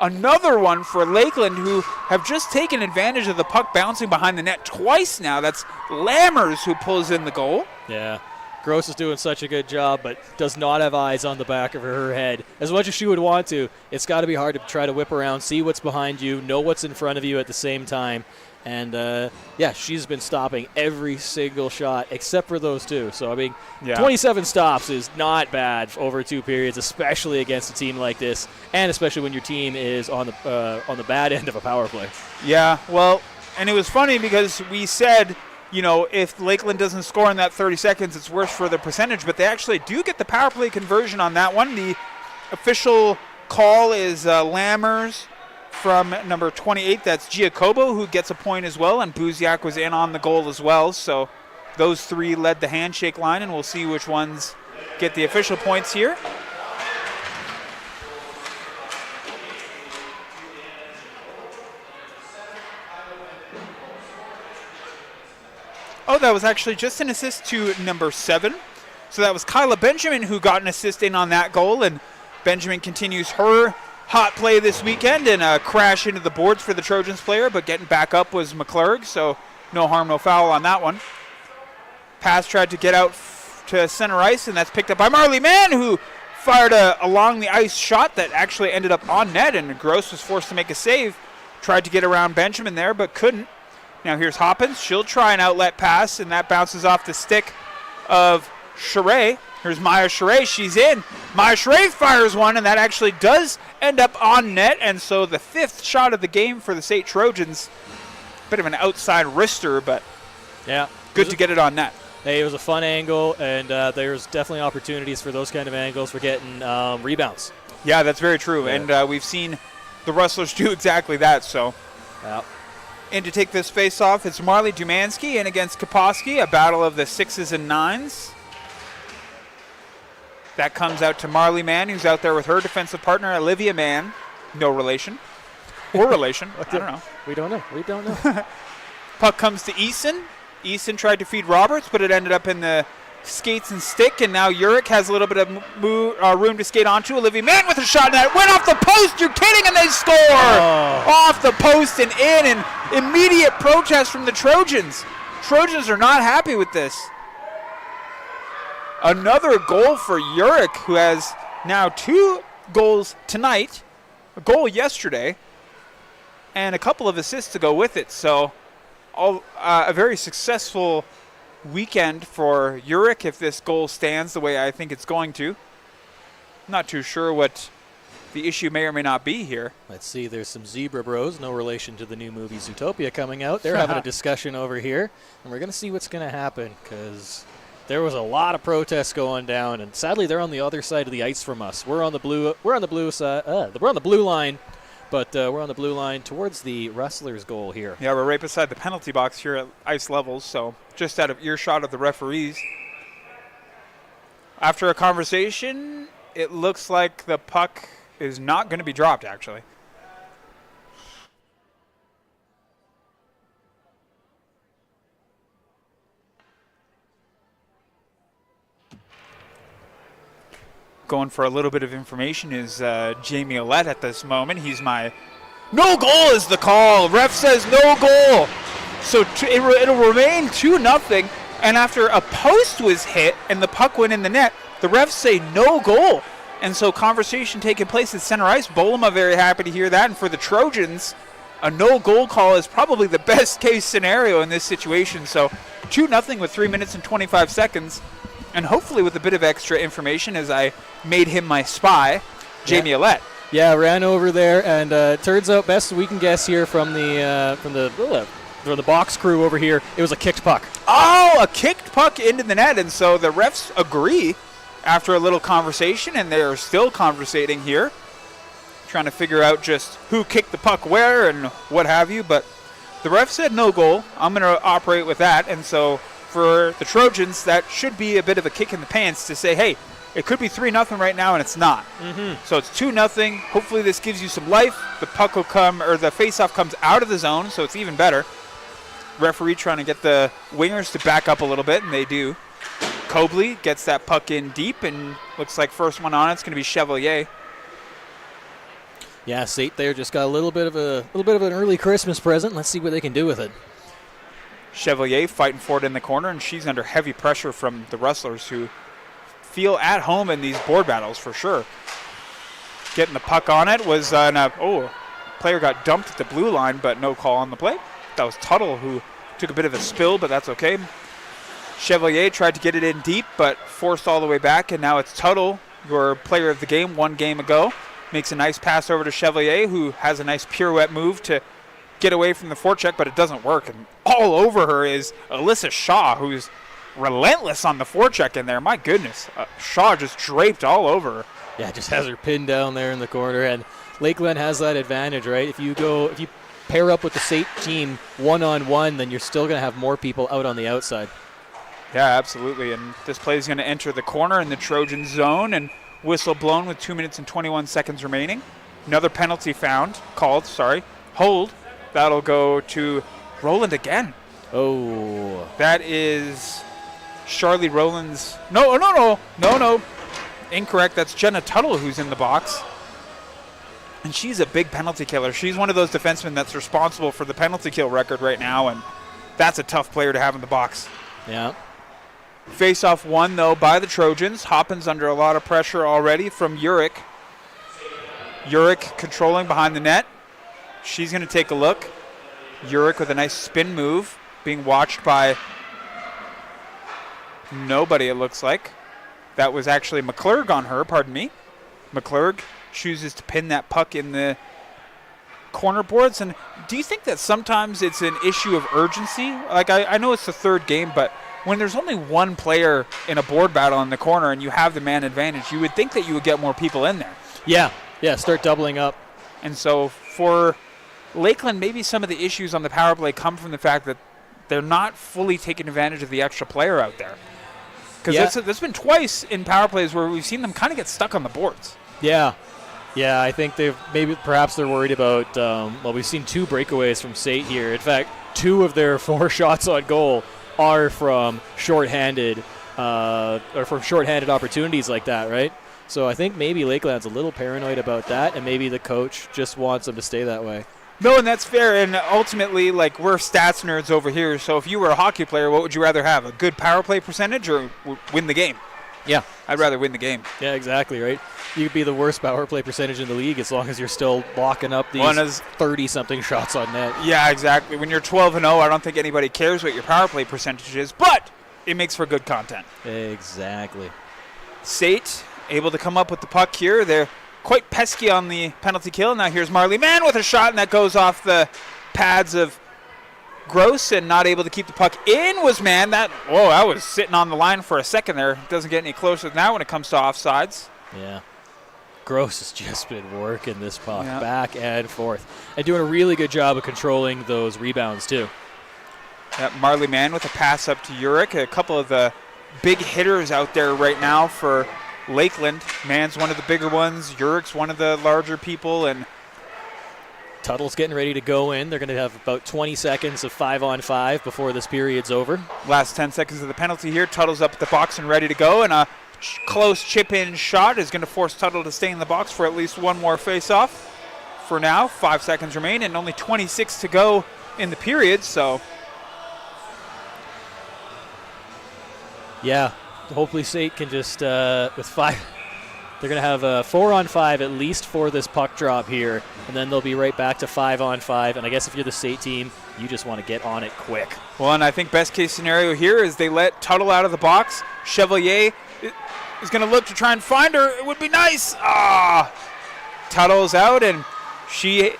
Another one for Lakeland, who have just taken advantage of the puck bouncing behind the net twice now. That's Lammers who pulls in the goal. Yeah. Gross is doing such a good job, but does not have eyes on the back of her head. As much as she would want to, it's got to be hard to try to whip around, see what's behind you, know what's in front of you at the same time. And, she's been stopping every single shot except for those 2. So, I mean, 27 stops is not bad over 2 periods, especially against a team like this, and especially when your team is on the bad end of a power play. Yeah, well, and it was funny because we said, if Lakeland doesn't score in that 30 seconds, it's worse for the percentage, but they actually do get the power play conversion on that one. The official call is Lammers from number 28. That's Giacobo, who gets a point as well, and Buziak was in on the goal as well. So those 3 led the handshake line, and we'll see which ones get the official points here. Oh, that was actually just an assist to number 7. So that was Kyla Benjamin who got an assist in on that goal, and Benjamin continues her hot play this weekend and a crash into the boards for the Trojans player, but getting back up was McClurg, so no harm, no foul on that one. Pass tried to get out to center ice, and that's picked up by Marley Mann, who fired a along the ice shot that actually ended up on net, and Gross was forced to make a save. Tried to get around Benjamin there, but couldn't. Now here's Hoppins. She'll try an outlet pass, and that bounces off the stick of Charest. Here's Maya Charest. She's in. Maya Charest fires one, and that actually does end up on net. And so the 5th shot of the game for the SAIT Trojans. Bit of an outside wrister, but yeah, good to get it on net. Hey, it was a fun angle, and there's definitely opportunities for those kind of angles for getting rebounds. Yeah, that's very true. Yeah. And we've seen the Rustlers do exactly that. So, yeah. And to take this face-off, it's Marley Dumansky in against Kaposki, a battle of the 6s and 9s. That comes out to Marley Mann, who's out there with her defensive partner, Olivia Mann. No relation. Or relation. I don't know. We don't know. Puck comes to Eason. Eason tried to feed Roberts, but it ended up in the skates and stick, and now Urich has a little bit of room to skate onto. Olivia Mann with a shot, and that went off the post. You're kidding, and they score! Oh. Off the post and in, and immediate protest from the Trojans. Trojans are not happy with this. Another goal for Urich, who has now 2 goals tonight, a goal yesterday, and a couple of assists to go with it. So a very successful weekend for Urich if this goal stands the way I think it's going to. Not too sure what the issue may or may not be here. Let's see, there's some Zebra Bros, no relation to the new movie Zootopia coming out. They're having a discussion over here, and we're going to see what's going to happen because there was a lot of protests going down, and sadly they're on the other side of the ice from us. We're on the blue side. We're on the blue line, but we're on the blue line towards the Rustlers' goal here. Yeah, we're right beside the penalty box here at ice levels, so just out of earshot of the referees. After a conversation, it looks like the puck is not going to be dropped, actually. Going for a little bit of information is Jamie Ouellette at this moment. He's my... No goal is the call. Ref says no goal. So it'll remain 2-0. And after a post was hit and the puck went in the net, the refs say no goal. And so conversation taking place at center ice. Bolema very happy to hear that. And for the Trojans, a no goal call is probably the best case scenario in this situation. So 2-0 with 3 minutes and 25 seconds. And hopefully with a bit of extra information, as I made him my spy, Jamie Ouellette. Yeah, ran over there, and turns out, best we can guess here from the box crew over here, it was a kicked puck. Oh, a kicked puck into the net, and so the refs agree after a little conversation, and they are still conversating here, trying to figure out just who kicked the puck where and what have you. But the ref said no goal. I'm going to operate with that, and so for the Trojans, that should be a bit of a kick in the pants to say, hey, it could be 3-0 right now, and it's not. So it's 2-0. Hopefully this gives you some life. The puck will come, or the faceoff comes out of the zone, so it's even better. Referee trying to get the wingers to back up a little bit, and they do. Cobley gets that puck in deep, and looks like first one on it's going to be Chevalier. Yeah, SAIT there just got a little bit of an early Christmas present. Let's see what they can do with it. Chevalier fighting for it in the corner, and she's under heavy pressure from the Rustlers, who feel at home in these board battles for sure. Getting the puck on it was player got dumped at the blue line, but no call on the play. That was Tuttle, who took a bit of a spill, but that's okay. Chevalier tried to get it in deep, but forced all the way back, and now it's Tuttle, your player of the game, one game ago. Makes a nice pass over to Chevalier, who has a nice pirouette move to get away from the forecheck, but it doesn't work. And all over her is Alyssa Shaw, who's relentless on the forecheck in there. My goodness, Shaw just draped all over her. Yeah, just has her pinned down there in the corner, and Lakeland has that advantage, right? If you pair up with the SAIT team one-on-one, then you're still going to have more people out on the outside. Yeah, absolutely. And this play is going to enter the corner in the Trojan zone, and whistle blown with 2 minutes and 21 seconds remaining. Another penalty hold. That'll go to Roland again. Oh. That is Charlie Rowland's. No. Incorrect. That's Jenna Tuttle who's in the box. And she's a big penalty killer. She's one of those defensemen that's responsible for the penalty kill record right now, and that's a tough player to have in the box. Yeah. Face-off won, though, by the Trojans. Hoppin's under a lot of pressure already from Urick. Urick controlling behind the net. She's going to take a look. Urick with a nice spin move, being watched by nobody, it looks like. That was actually McClurg on her, pardon me. McClurg chooses to pin that puck in the corner boards. And do you think that sometimes it's an issue of urgency? Like, I know it's the third game, but when there's only one player in a board battle in the corner and you have the man advantage, you would think that you would get more people in there. Yeah, start doubling up. And so for Lakeland, maybe some of the issues on the power play come from the fact that they're not fully taking advantage of the extra player out there. Because that's been twice in power plays where we've seen them kind of get stuck on the boards. Yeah, I think perhaps they're worried about, we've seen 2 breakaways from SAIT here. In fact, 2 of their 4 shots on goal are from shorthanded opportunities like that, right? So I think maybe Lakeland's a little paranoid about that, and maybe the coach just wants them to stay that way. No, and that's fair, and ultimately, like, we're stats nerds over here, so if you were a hockey player, what would you rather have, a good power play percentage or win the game? Yeah. I'd rather win the game. Yeah, exactly, right? You could be the worst power play percentage in the league as long as you're still locking up these 30-something shots on net. Yeah, exactly. When you're 12-0, I don't think anybody cares what your power play percentage is, but it makes for good content. Exactly. SAIT able to come up with the puck here. They're quite pesky on the penalty kill. Now here's Marley Mann with a shot, and that goes off the pads of Gross and not able to keep the puck in was man. That was sitting on the line for a second there. Doesn't get any closer than that when it comes to offsides. Yeah. Gross has just been working this puck back and forth and doing a really good job of controlling those rebounds too. Marley Mann with a pass up to Urick. A couple of the big hitters out there right now for Lakeland. Mann's one of the bigger ones. Urick's one of the larger people. And Tuttle's getting ready to go in. They're going to have about 20 seconds of 5-on-5 before this period's over. Last 10 seconds of the penalty here. Tuttle's up at the box and ready to go. And a close chip-in shot is going to force Tuttle to stay in the box for at least one more face-off. For now, 5 seconds remain and only 26 to go in the period. So, yeah, hopefully SAIT can just, with 5, they're going to have a 4-on-5 at least for this puck drop here, and then they'll be right back to 5-on-5. And I guess if you're the SAIT team, you just want to get on it quick. Well, and I think best case scenario here is they let Tuttle out of the box. Chevalier is going to look to try and find her. It would be nice. Tuttle's out, and she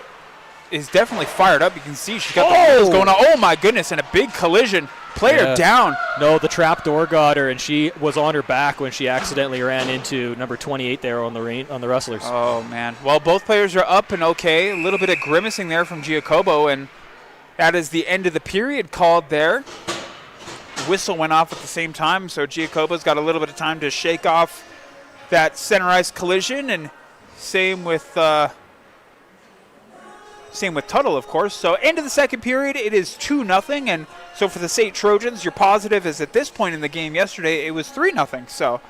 is definitely fired up. You can see she's got the wheels going on. Oh, my goodness, and a big collision. Player down. No, the trap door got her, and she was on her back when she accidentally ran into number 28 there on the Rustlers. Oh, man. Well, both players are up and okay. A little bit of grimacing there from Giacobo, and that is the end of the period called there. Whistle went off at the same time, so Giacobo's got a little bit of time to shake off that center ice collision, and same with Tuttle, of course. So end of the second period, it is 2-0, and so for the SAIT Trojans, your positive is at this point in the game yesterday, it was 3-0. So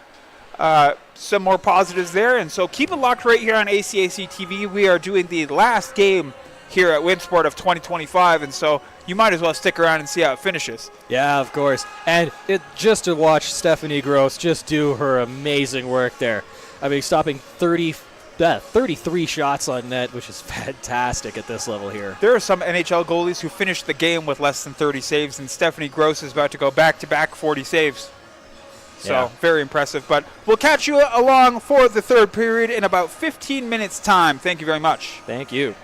some more positives there, and so keep it locked right here on ACAC TV. We are doing the last game here at Winsport of 2025, and so you might as well stick around and see how it finishes. Yeah, of course. And just to watch Stephanie Gross just do her amazing work there. I mean, stopping 33 shots on net, which is fantastic at this level here. There are some NHL goalies who finished the game with less than 30 saves, and Stephanie Gross is about to go back-to-back 40 saves. So, very impressive. But we'll catch you along for the third period in about 15 minutes' time. Thank you very much. Thank you.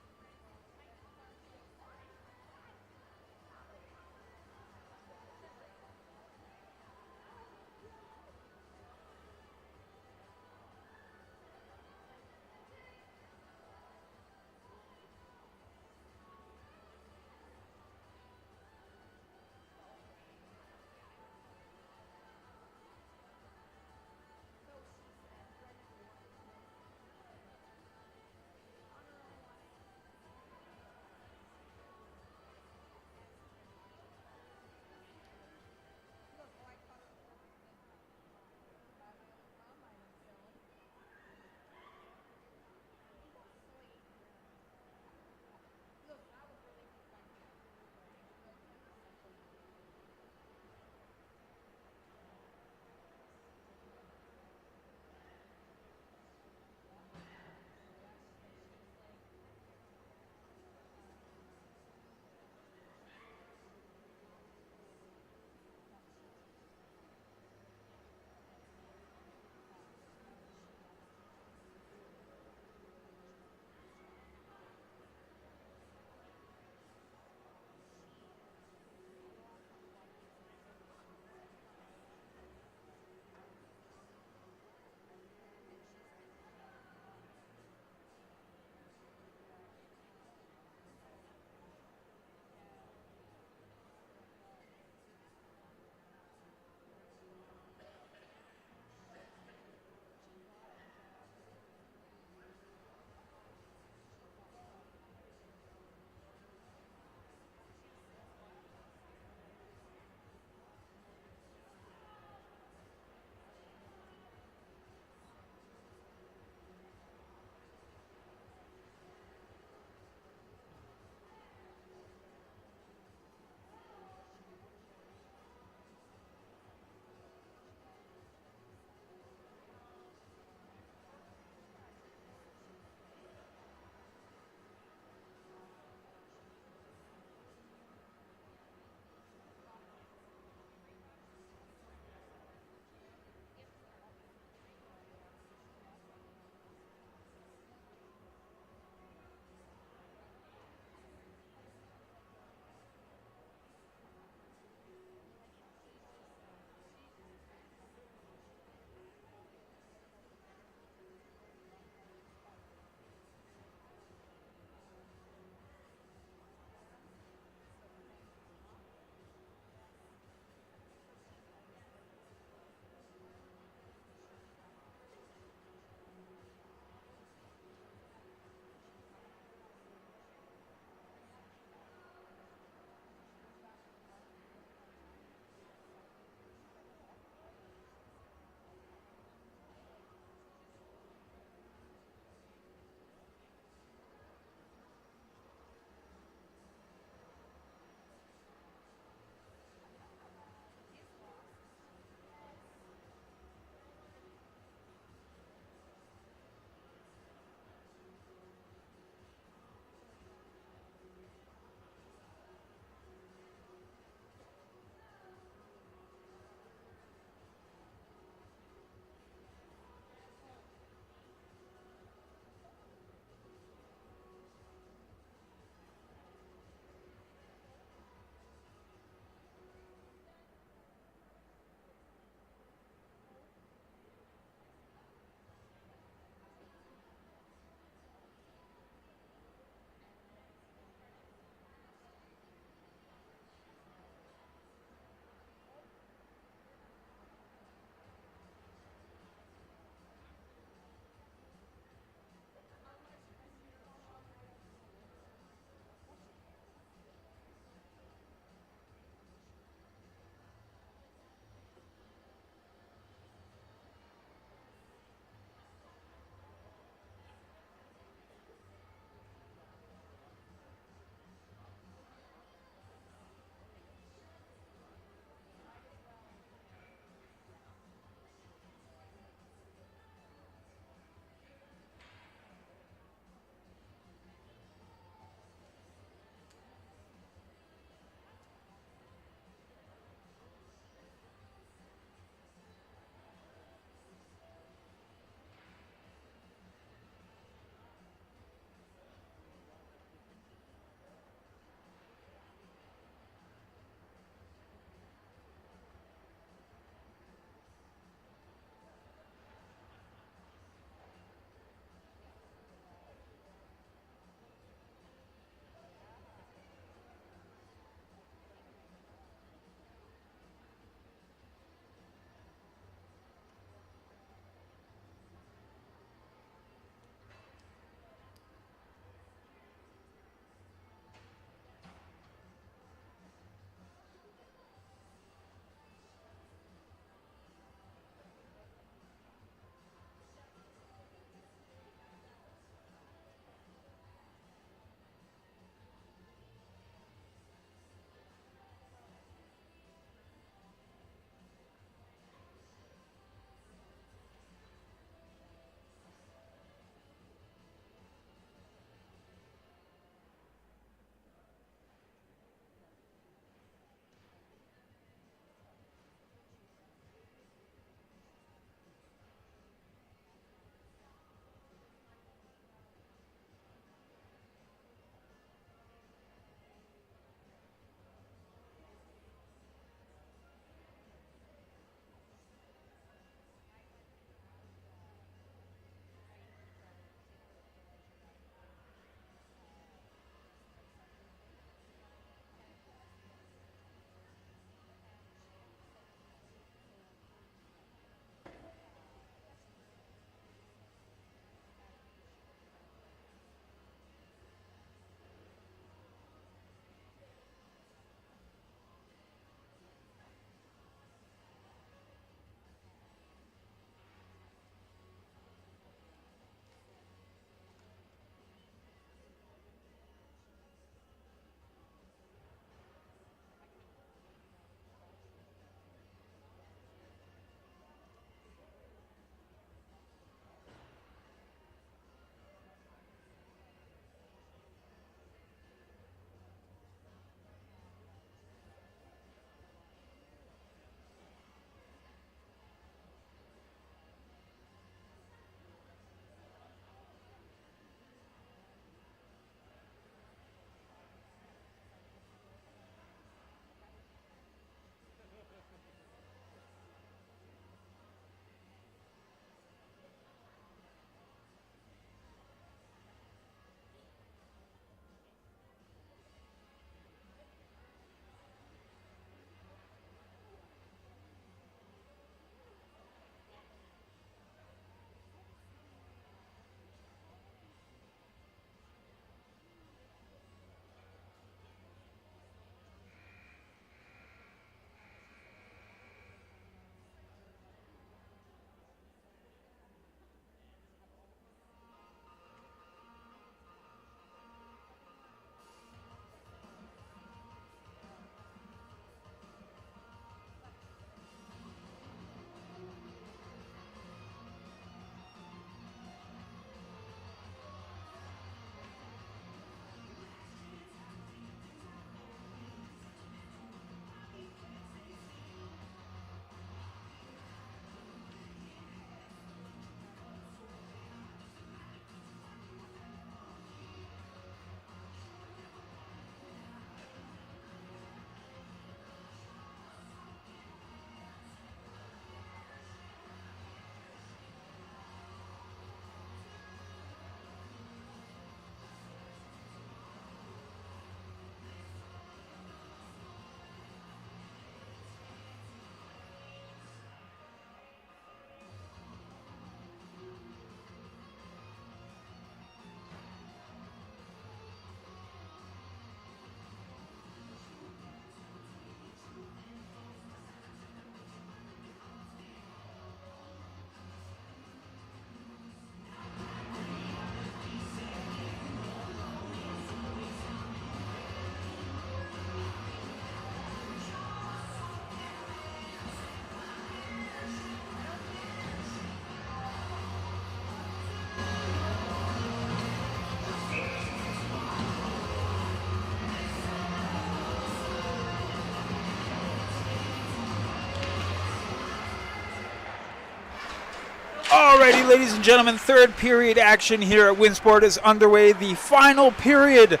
Alrighty, ladies and gentlemen, third period action here at Winsport is underway. The final period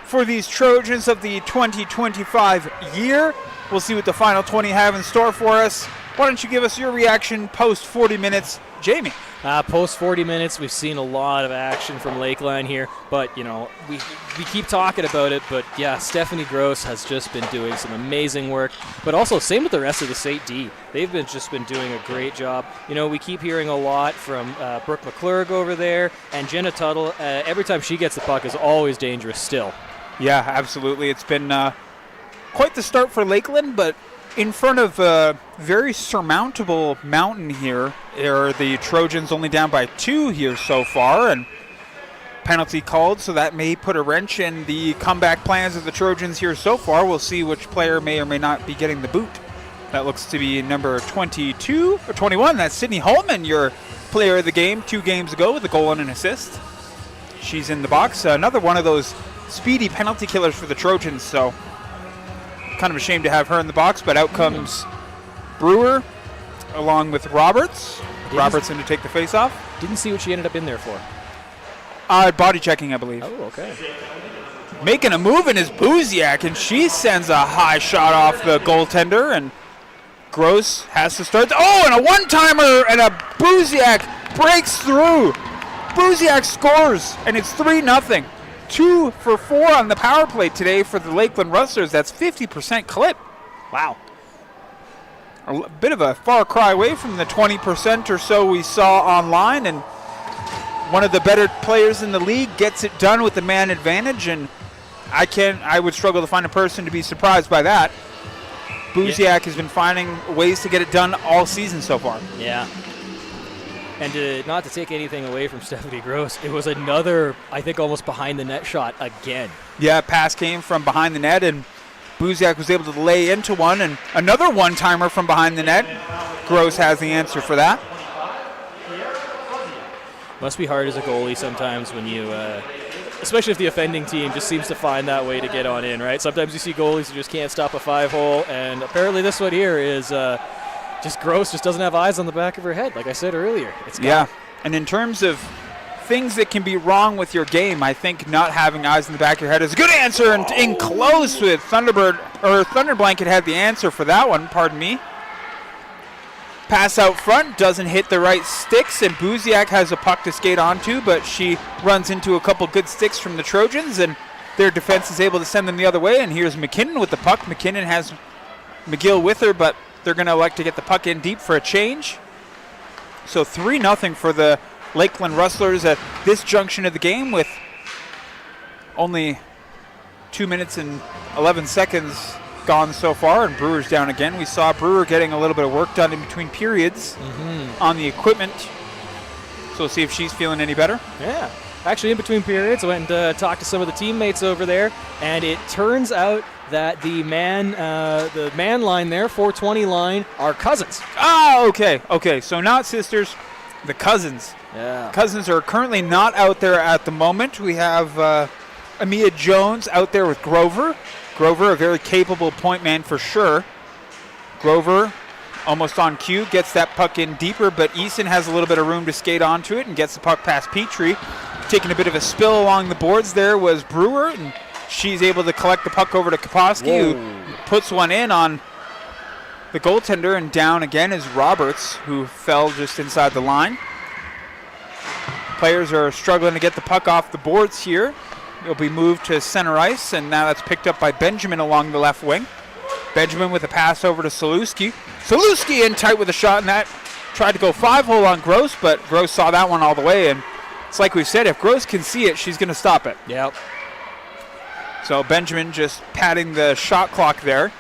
for these Trojans of the 2025 year. We'll see what the final 20 have in store for us. Why don't you give us your reaction post 40 minutes, Jamie? Post 40 minutes, we've seen a lot of action from Lakeland here, but, you know, we keep talking about it, but, yeah, Stephanie Gross has just been doing some amazing work, but also same with the rest of the SAIT D. They've just been doing a great job. You know, we keep hearing a lot from Brooke McClurg over there, and Jenna Tuttle, every time she gets the puck, is always dangerous still. Yeah, absolutely. It's been quite the start for Lakeland, but in front of a very surmountable mountain here are the Trojans, only down by 2 here so far, and penalty called, so that may put a wrench in the comeback plans of the Trojans here so far. We'll see which player may or may not be getting the boot. That looks to be number 22 or 21. That's Sydney Holman, your player of the game 2 games ago with a goal and an assist. She's in the box. Another one of those speedy penalty killers for the Trojans, so kind of a shame to have her in the box, but out comes Brewer along with Roberts. Roberts in to take the face-off. Didn't see what she ended up in there for. Body checking, I believe. Oh, okay. Making a move in is Buziak, and she sends a high shot off the goaltender, and Gross has to start. Oh, and a one-timer, and a Buziak breaks through. Buziak scores, and it's 3-0. 2 for 4 on the power play today for the Lakeland Rustlers. That's 50% clip. Wow. A bit of a far cry away from the 20% or so we saw online, and one of the better players in the league gets it done with the man advantage, and I would struggle to find a person to be surprised by that. Buziak has been finding ways to get it done all season so far. Yeah. And not to take anything away from Stephanie Gross, it was another, I think, almost behind-the-net shot again. Yeah, pass came from behind the net, and Buziak was able to lay into one, and another one-timer from behind the net. Gross has the answer for that. Must be hard as a goalie sometimes when you, especially if the offending team just seems to find that way to get on in, right? Sometimes you see goalies who just can't stop a 5-hole, and apparently this one here is just Gross just doesn't have eyes on the back of her head, like I said earlier. Yeah, and in terms of things that can be wrong with your game, I think not having eyes in the back of your head is a good answer, and in close with Thunder Blanket had the answer for that one, pardon me. Pass out front, doesn't hit the right sticks, and Buziak has a puck to skate onto, but she runs into a couple good sticks from the Trojans, and their defense is able to send them the other way, and here's McKinnon with the puck. McKinnon has McGill with her, but they're going to elect to get the puck in deep for a change. So 3-0 for the Lakeland Rustlers at this junction of the game with only 2 minutes and 11 seconds gone so far, and Brewer's down again. We saw Brewer getting a little bit of work done in between periods on the equipment. So we'll see if she's feeling any better. Yeah. Actually, in between periods, I went and talked to some of the teammates over there, and it turns out that the man line there, 420 line, are cousins. Oh, okay. Okay, so not sisters, the cousins. Yeah. Cousins are currently not out there at the moment. We have Amia Jones out there with Grover. Grover, a very capable point man for sure. Grover, almost on cue, gets that puck in deeper, but Eason has a little bit of room to skate onto it and gets the puck past Petrie. Taking a bit of a spill along the boards there was Brewer, and she's able to collect the puck over to Kaposki, who puts one in on the goaltender, and down again is Roberts, who fell just inside the line. Players are struggling to get the puck off the boards here. It'll be moved to center ice, and now that's picked up by Benjamin along the left wing. Benjamin with a pass over to Saluski. Saluski in tight with a shot, and that tried to go 5-hole on Gross, but Gross saw that one all the way, and it's like we've said, if Gross can see it, she's going to stop it. Yep. So Benjamin just padding the shot clock there.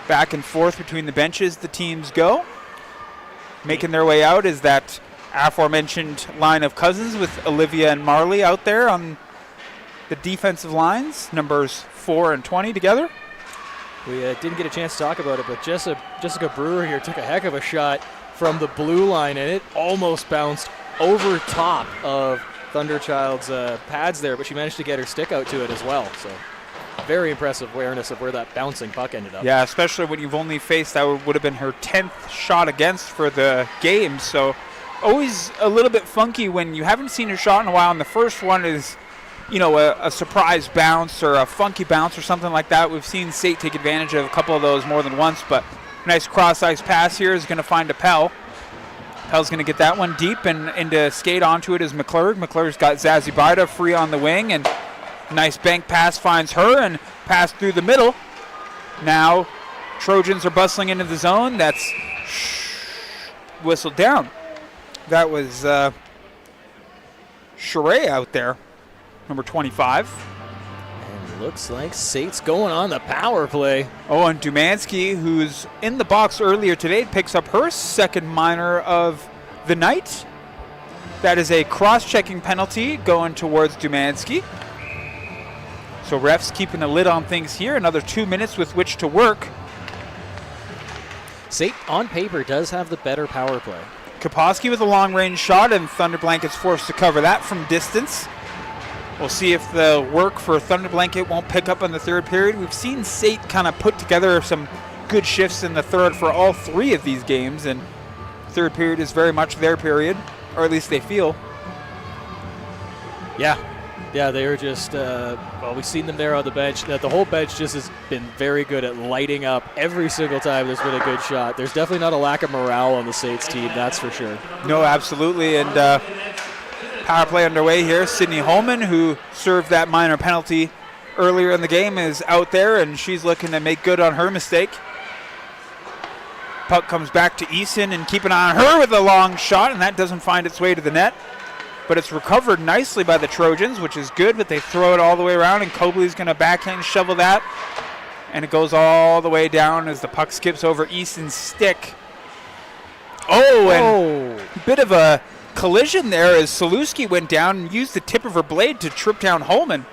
Back and forth between the benches the teams go. Making their way out is that aforementioned line of cousins with Olivia and Marley out there on the defensive lines, numbers 4 and 20 together. We didn't get a chance to talk about it, but Jessica Brewer here took a heck of a shot from the blue line, and it almost bounced over top of Thunderchild's pads there, but she managed to get her stick out to it as well. So very impressive awareness of where that bouncing puck ended up. Yeah, especially when you've only faced, that would have been her 10th shot against for the game. So always a little bit funky when you haven't seen a shot in a while, and the first one is, a surprise bounce or a funky bounce or something like that. We've seen SAIT take advantage of a couple of those more than once, but nice cross-ice pass here is going to find Appel. Appel's going to get that one deep, and into skate onto it is McClurg. McClurg's got Zazie Bida free on the wing, and nice bank pass finds her and pass through the middle. Now Trojans are bustling into the zone. That's whistled down. That was Sheree out there, number 25. And looks like SAIT's going on the power play. Oh, and Dumansky, who's in the box earlier today, picks up her second minor of the night. That is a cross-checking penalty going towards Dumansky. So refs keeping a lid on things here. Another 2 minutes with which to work. SAIT, on paper, does have the better power play. Kaposki with a long-range shot, and Thunder Blanket's forced to cover that from distance. We'll see if the work for Thunder Blanket won't pick up in the third period. We've seen SAIT kind of put together some good shifts in the third for all three of these games, and third period is very much their period, or at least they feel. Yeah, they were just, we've seen them there on the bench. The whole bench just has been very good at lighting up every single time there's been a good shot. There's definitely not a lack of morale on the SAIT's team, that's for sure. No, absolutely, and power play underway here. Sydney Holman, who served that minor penalty earlier in the game, is out there, and she's looking to make good on her mistake. Puck comes back to Eason, and keep an eye on her with a long shot, and that doesn't find its way to the net. But it's recovered nicely by the Trojans, which is good, but they throw it all the way around, and Cobley's going to backhand shovel that. And it goes all the way down as the puck skips over Easton's stick. And a bit of a collision there as Saluski went down and used the tip of her blade to trip down Holman.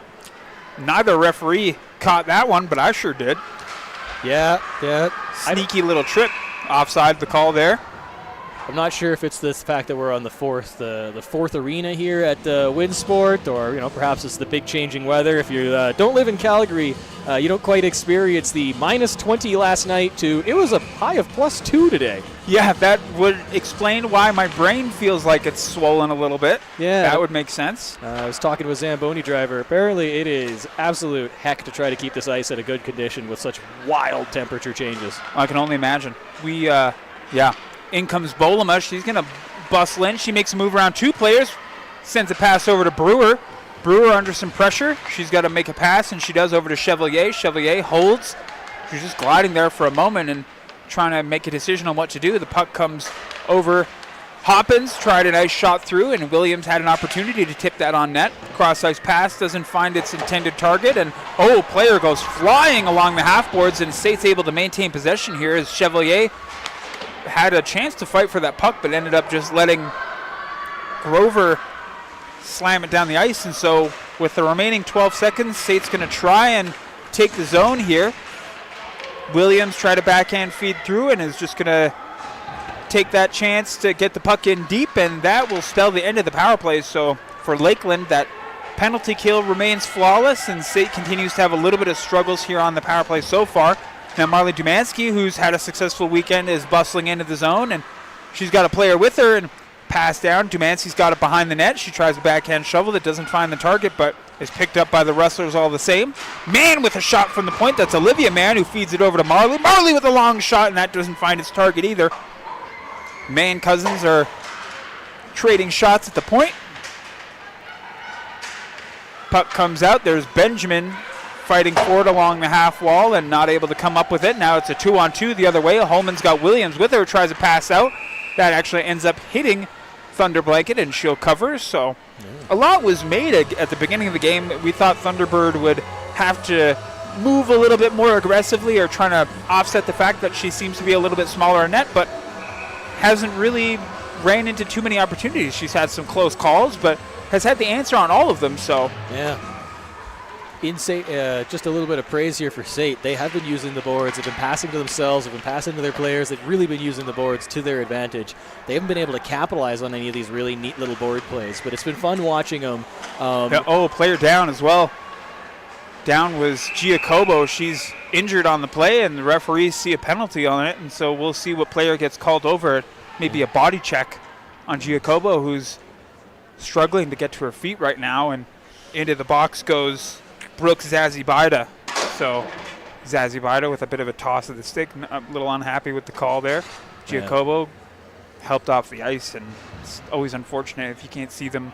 Neither referee caught that one, but I sure did. Yeah. Sneaky little trip. Offside the call there. I'm not sure if it's the fact that we're on the fourth arena here at Winsport, or perhaps it's the big changing weather. If you don't live in Calgary, you don't quite experience the -20 last night to it was a high of +2 today. Yeah, that would explain why my brain feels like it's swollen a little bit. Yeah, that would make sense. I was talking to a Zamboni driver. Apparently, it is absolute heck to try to keep this ice at a good condition with such wild temperature changes. I can only imagine. In comes Bolema. She's going to bustle in. She makes a move around two players. Sends a pass over to Brewer. Brewer under some pressure. She's got to make a pass, and she does over to Chevalier. Chevalier holds. She's just gliding there for a moment and trying to make a decision on what to do. The puck comes over. Hoppins tried a nice shot through, and Williams had an opportunity to tip that on net. Cross-ice pass doesn't find its intended target, and player goes flying along the half-boards, and SAIT's able to maintain possession here as Chevalier had a chance to fight for that puck, but ended up just letting Grover slam it down the ice. And so with the remaining 12 seconds, SAIT's going to try and take the zone here. Williams tried to backhand feed through and is just going to take that chance to get the puck in deep, and that will spell the end of the power play. So for Lakeland, that penalty kill remains flawless, and SAIT continues to have a little bit of struggles here on the power play so far. Now Marley Dumansky, who's had a successful weekend, is bustling into the zone, and she's got a player with her, and pass down. Dumansky's got it behind the net. She tries a backhand shovel that doesn't find the target, but is picked up by the Rustlers all the same. Mann with a shot from the point. That's Olivia Mann, who feeds it over to Marley. Marley with a long shot, and that doesn't find its target either. Mann Cousins are trading shots at the point. Puck comes out. There's Benjamin fighting for it along the half wall and not able to come up with it. Now it's a 2-on-2 the other way. Holman's got Williams with her, tries to pass out. That actually ends up hitting Thunder Blanket, and she'll cover. So a lot was made at the beginning of the game. We thought Thunderbird would have to move a little bit more aggressively or trying to offset the fact that she seems to be a little bit smaller in net, but hasn't really ran into too many opportunities. She's had some close calls, but has had the answer on all of them. So yeah. In SAIT, just a little bit of praise here for SAIT. They have been using the boards. They've been passing to themselves. They've been passing to their players. They've really been using the boards to their advantage. They haven't been able to capitalize on any of these really neat little board plays, but it's been fun watching them. Player down as well. Down was Giacobo. She's injured on the play, and the referees see a penalty on it, and so we'll see what player gets called over. Maybe a body check on Giacobo, who's struggling to get to her feet right now, and into the box goes Brooke Zazibida. So Zazibida with a bit of a toss of the stick, a little unhappy with the call there. Giacobo helped off the ice, and it's always unfortunate if you can't see them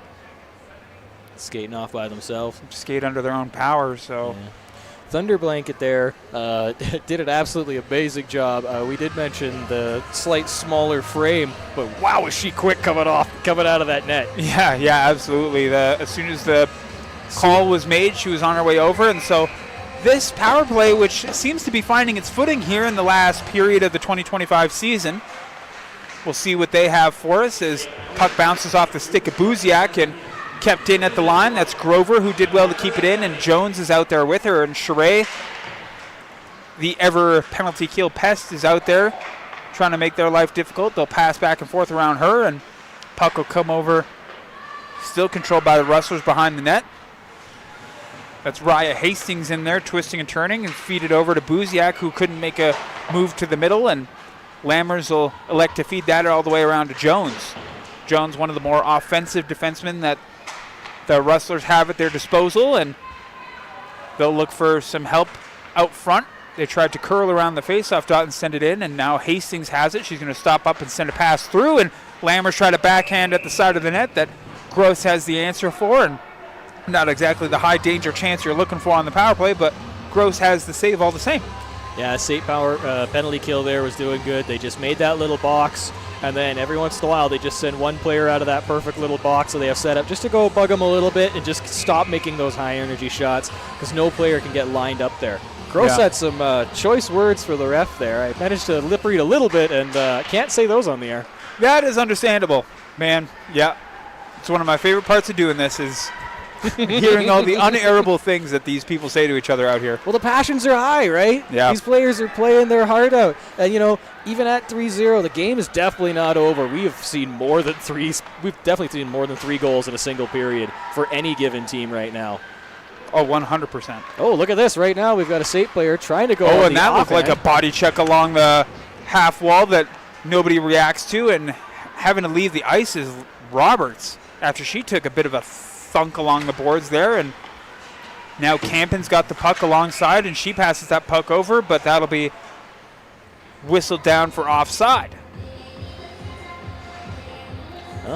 skating off by themselves. Skate under their own power, so. Yeah. Thunder Blanket there did an absolutely amazing job. We did mention the slight smaller frame, but wow, is she quick coming out of that net. Yeah, absolutely. As soon as the call was made, she was on her way over, and so this power play, which seems to be finding its footing here in the last period of the 2025 season, we'll see what they have for us as puck bounces off the stick of Buziak and kept in at the line. That's Grover, who did well to keep it in, and Jones is out there with her, and Charest, the ever penalty kill pest, is out there trying to make their life difficult. They'll pass back and forth around her, and puck will come over, still controlled by the Rustlers behind the net. That's Raya Hastings in there, twisting and turning, and feed it over to Buziak, who couldn't make a move to the middle, and Lammers will elect to feed that all the way around to Jones. Jones, one of the more offensive defensemen that the Rustlers have at their disposal, and they'll look for some help out front. They tried to curl around the faceoff dot and send it in, and now Hastings has it. She's going to stop up and send a pass through, and Lammers try to backhand at the side of the net that Gross has the answer for, and not exactly the high danger chance you're looking for on the power play, but Gross has the save all the same. Yeah, SAIT Power penalty kill there was doing good. They just made that little box, and then every once in a while they just send one player out of that perfect little box that they have set up just to go bug them a little bit and just stop making those high energy shots, because no player can get lined up there. Gross had some choice words for the ref there. I managed to lip read a little bit, and can't say those on the air. That is understandable, man. Yeah, it's one of my favorite parts of doing this is hearing all the unairable things that these people say to each other out here. Well, the passions are high, right? Yeah. These players are playing their heart out. And, even at 3-0, the game is definitely not over. We've definitely seen more than 3 goals in a single period for any given team right now. Oh, 100%. Oh, look at this. Right now, we've got a SAIT player trying to go on and that looked like a body check along the half wall that nobody reacts to, and having to leave the ice is Roberts after she took a bit of a thunk along the boards there, and now Campin's got the puck alongside, and she passes that puck over, but that'll be whistled down for offside.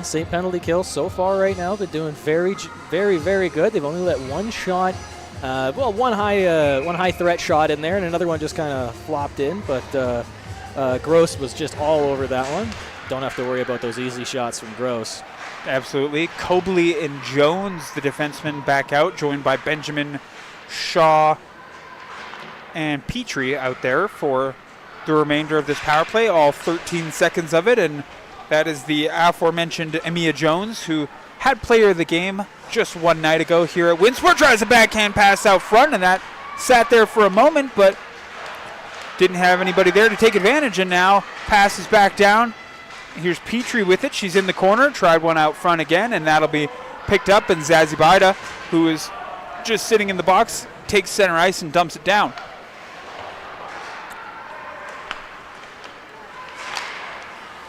SAIT penalty kill so far right now. They're doing very, very, very good. They've only let one shot, one high threat shot in there, and another one just kind of flopped in, but Gross was just all over that one. Don't have to worry about those easy shots from Gross. Absolutely. Cobley and Jones, the defensemen, back out, joined by Benjamin, Shaw, and Petrie out there for the remainder of this power play, all 13 seconds of it, and that is the aforementioned Emia Jones, who had player of the game just one night ago here at Winsport. Tries a backhand pass out front, and that sat there for a moment, but didn't have anybody there to take advantage, and now passes back down. Here's Petrie with it. She's in the corner. Tried one out front again, and that'll be picked up. And Zazibida, who is just sitting in the box, takes center ice and dumps it down.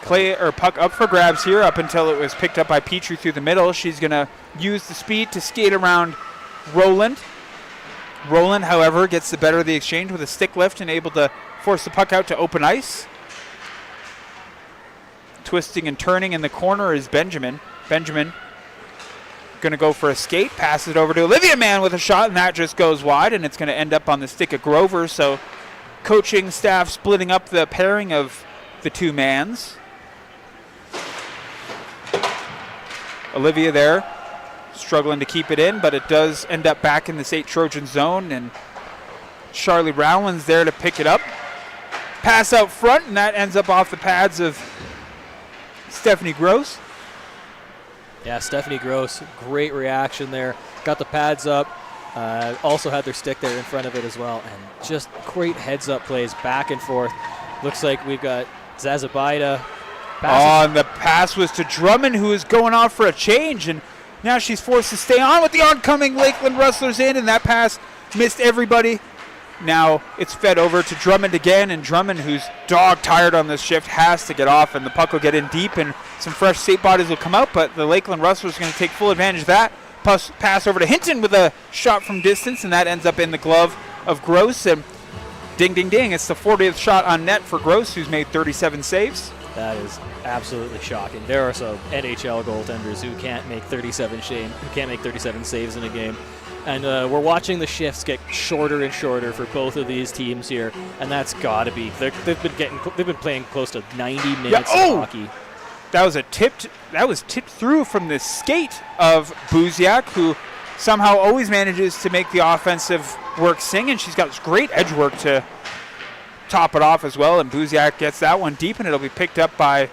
Puck up for grabs here up until it was picked up by Petrie through the middle. She's going to use the speed to skate around Roland. Roland, however, gets the better of the exchange with a stick lift and able to force the puck out to open ice. Twisting and turning in the corner is Benjamin. Benjamin going to go for a skate, pass it over to Olivia Mann with a shot, and that just goes wide, and it's going to end up on the stick of Grover. So coaching staff splitting up the pairing of the two mans. Olivia there struggling to keep it in, but it does end up back in the SAIT Trojan zone, and Charlie Rowland's there to pick it up. Pass out front, and that ends up off the pads of Stephanie Gross. Yeah, Stephanie Gross, great reaction there. Got the pads up. Also had their stick there in front of it as well. And just great heads-up plays back and forth. Looks like we've got Zazibida. And the pass was to Drummond, who is going off for a change. And now she's forced to stay on with the oncoming Lakeland Rustlers in. And that pass missed everybody Now it's fed over to Drummond again, and Drummond, who's dog-tired on this shift, has to get off, and the puck will get in deep, and some fresh SAIT bodies will come out, but the Lakeland Rustlers are going to take full advantage of that. Pass over to Hinton with a shot from distance, and that ends up in the glove of Gross, and ding, ding, ding. It's the 40th shot on net for Gross, who's made 37 saves. That is absolutely shocking. There are some NHL goaltenders who can't make 37 saves in a game. And we're watching the shifts get shorter and shorter for both of these teams here, and that's got to be. They've been playing close to 90 minutes of hockey. That was tipped through from the skate of Buziak, who somehow always manages to make the offensive work sing, and she's got this great edge work to top it off as well. And Buziak gets that one deep, and it'll be picked up by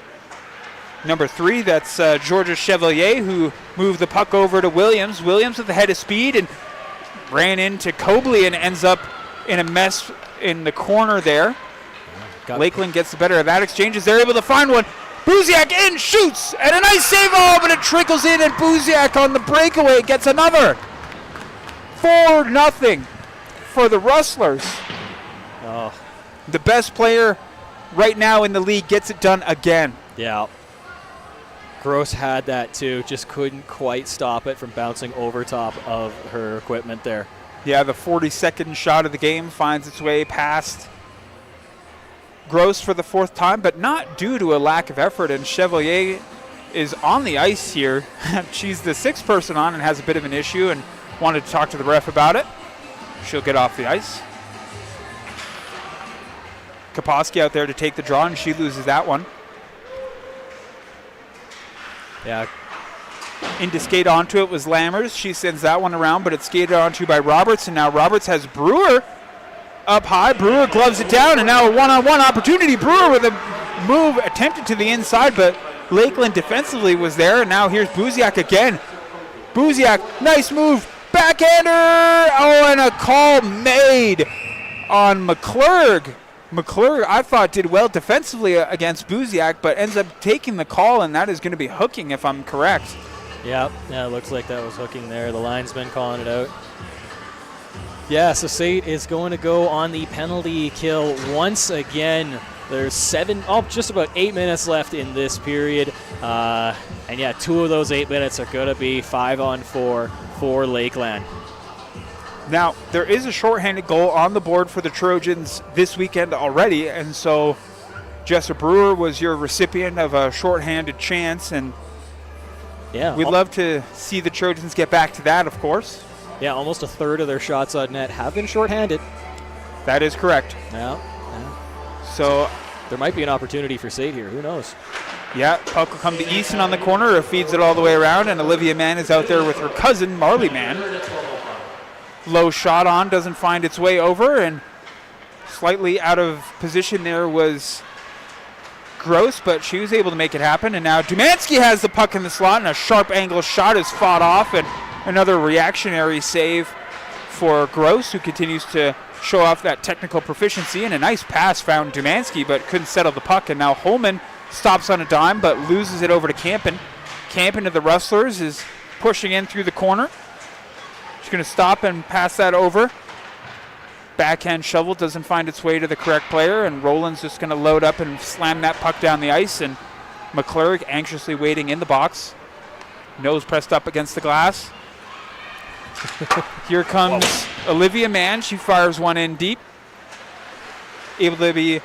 number 3. That's Georgia Chevalier, who moved the puck over to Williams. Williams with the head of speed and ran into Cobley and ends up in a mess in the corner there. Lakeland gets the better of that exchange as they're able to find one. Buziak in, shoots, and a nice save, but it trickles in, and Buziak on the breakaway gets another. 4-0 for the Rustlers. Oh. The best player right now in the league gets it done again. Yeah. Gross had that too, just couldn't quite stop it from bouncing over top of her equipment there. Yeah, the 42nd shot of the game finds its way past Gross for the 4th time, but not due to a lack of effort, and Chevalier is on the ice here. She's the 6th person on and has a bit of an issue and wanted to talk to the ref about it. She'll get off the ice. Kaposki out there to take the draw, and she loses that one. Yeah. In to skate onto it was Lammers. She sends that one around, but it's skated onto by Roberts, and now Roberts has Brewer up high. Brewer gloves it down, and now a one-on-one opportunity. Brewer with a move attempted to the inside, but Lakeland defensively was there, and now here's Buziak again. Buziak, nice move, backhander! Oh, and a call made on McClurg. McClurg, I thought, did well defensively against Buziak, but ends up taking the call, and that is going to be hooking, if I'm correct. Yeah, it looks like that was hooking there. The linesman calling it out. Yeah, so SAIT is going to go on the penalty kill once again. There's just about 8 minutes left in this period. And yeah, 2 of those 8 minutes are going to be 5-on-4 for Lakeland. Now, there is a shorthanded goal on the board for the Trojans this weekend already, and so Jessa Brewer was your recipient of a shorthanded chance, and yeah, we'd love to see the Trojans get back to that, of course. Yeah, almost a third of their shots on net have been shorthanded. That is correct. Yeah. So there might be an opportunity for SAIT here. Who knows? Yeah, puck will come to Easton on the corner, or feeds it all the way around, and Olivia Mann is out there with her cousin, Marley Mann. Low shot on, doesn't find its way over, and slightly out of position there was Gross, but she was able to make it happen. And now Dumansky has the puck in the slot, and a sharp angle shot is fought off, and another reactionary save for Gross, who continues to show off that technical proficiency, and a nice pass found Dumansky, but couldn't settle the puck. And now Holman stops on a dime, but loses it over to Campen. Campen of the Rustlers is pushing in through the corner. She's going to stop and pass that over. Backhand shovel doesn't find its way to the correct player, and Roland's just going to load up and slam that puck down the ice, and McClurg anxiously waiting in the box. Nose pressed up against the glass. Here comes Olivia Mann. She fires one in deep. Able to be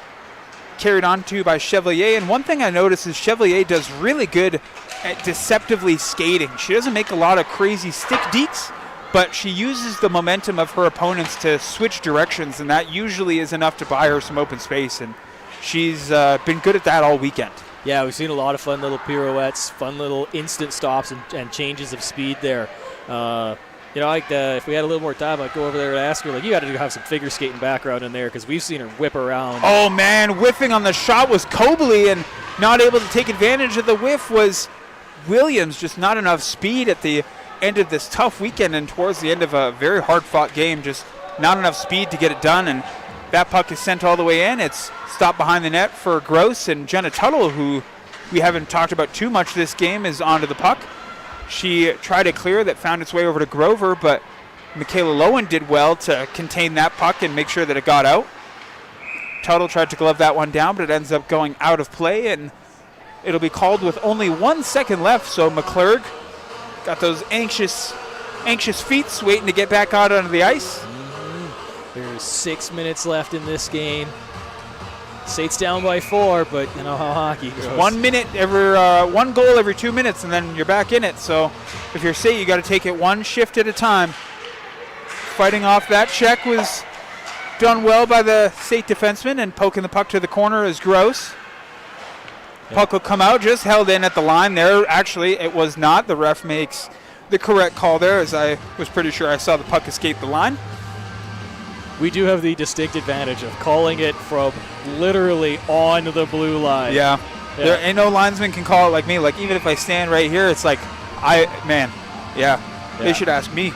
carried on to by Chevalier. And one thing I noticed is Chevalier does really good at deceptively skating. She doesn't make a lot of crazy stick deeks, but she uses the momentum of her opponents to switch directions, and that usually is enough to buy her some open space. And she's been good at that all weekend. Yeah, we've seen a lot of fun little pirouettes, fun little instant stops and changes of speed there. If we had a little more time, I'd go over there and ask her, you got to have some figure skating background in there, because we've seen her whip around. Oh, man, whiffing on the shot was Cobley, and not able to take advantage of the whiff was Williams. Just not enough speed at the end of this tough weekend and towards the end of a very hard-fought game. Just not enough speed to get it done, and that puck is sent all the way in. It's stopped behind the net for Gross, and Jenna Tuttle, who we haven't talked about too much this game, is onto the puck. She tried a clear that found its way over to Grover, but Michaela Lowen did well to contain that puck and make sure that it got out. Tuttle tried to glove that one down, but it ends up going out of play, and it'll be called with only 1 second left. So McClurg got those anxious feet waiting to get back out onto the ice. There's 6 minutes left in this game. SAIT's down by 4, but you know how hockey goes. 1 minute one goal every 2 minutes, and then you're back in it. So if you're SAIT, you got to take it one shift at a time. Fighting off that check was done well by the SAIT defenseman, and poking the puck to the corner is Gross. Yeah. Puck will come out, just held in at the line there. Actually, it was not. The ref makes the correct call there, as I was pretty sure I saw the puck escape the line. We do have the distinct advantage of calling it from literally on the blue line. Yeah. There ain't no linesman can call it like me. Like, even if I stand right here, it's like, they should ask me.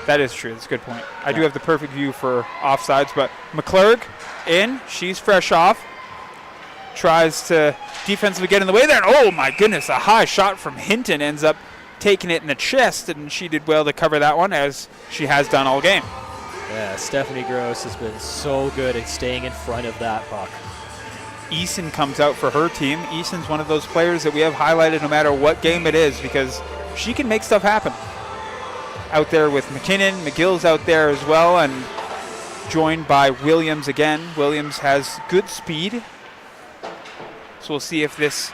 That is true. That's a good point. I do have the perfect view for offsides, but McClurg in. She's fresh off. Tries to defensively get in the way there. And oh, my goodness, a high shot from Hinton ends up taking it in the chest, and she did well to cover that one, as she has done all game. Yeah, Stephanie Gross has been so good at staying in front of that puck. Eason comes out for her team. Eason's one of those players that we have highlighted no matter what game it is, because she can make stuff happen. Out there with McKinnon, McGill's out there as well, and joined by Williams again. Williams has good speed, so we'll see if this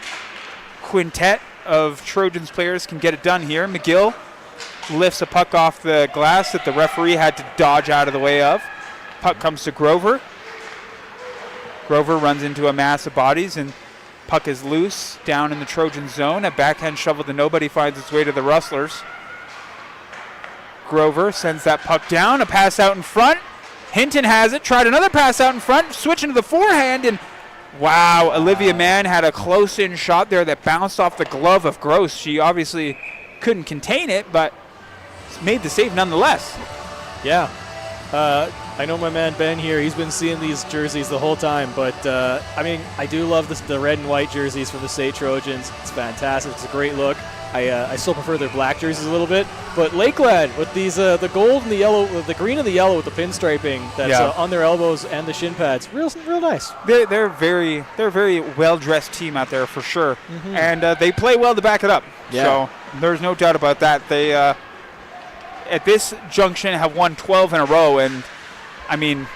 quintet of Trojans players can get it done here. McGill lifts a puck off the glass that the referee had to dodge out of the way of. Puck comes to Grover. Grover runs into a mass of bodies, and puck is loose down in the Trojan zone. A backhand shovel to nobody finds its way to the Rustlers. Grover sends that puck down, a pass out in front. Hinton has it, tried another pass out in front, switching to the forehand, and wow, Olivia Mann had a close-in shot there that bounced off the glove of Gross. She obviously couldn't contain it, but made the save nonetheless. Yeah. I know my man Ben here, he's been seeing these jerseys the whole time, but I do love the red and white jerseys from the SAIT Trojans. It's fantastic. It's a great look. I still prefer their black jerseys a little bit, but Lakeland with these the gold and the yellow, the green and the yellow with the pinstriping that's on their elbows and the shin pads, real nice. They're a very well dressed team out there for sure, and they play well to back it up. Yeah. So there's no doubt about that. They at this junction have won 12 in a row, and I mean,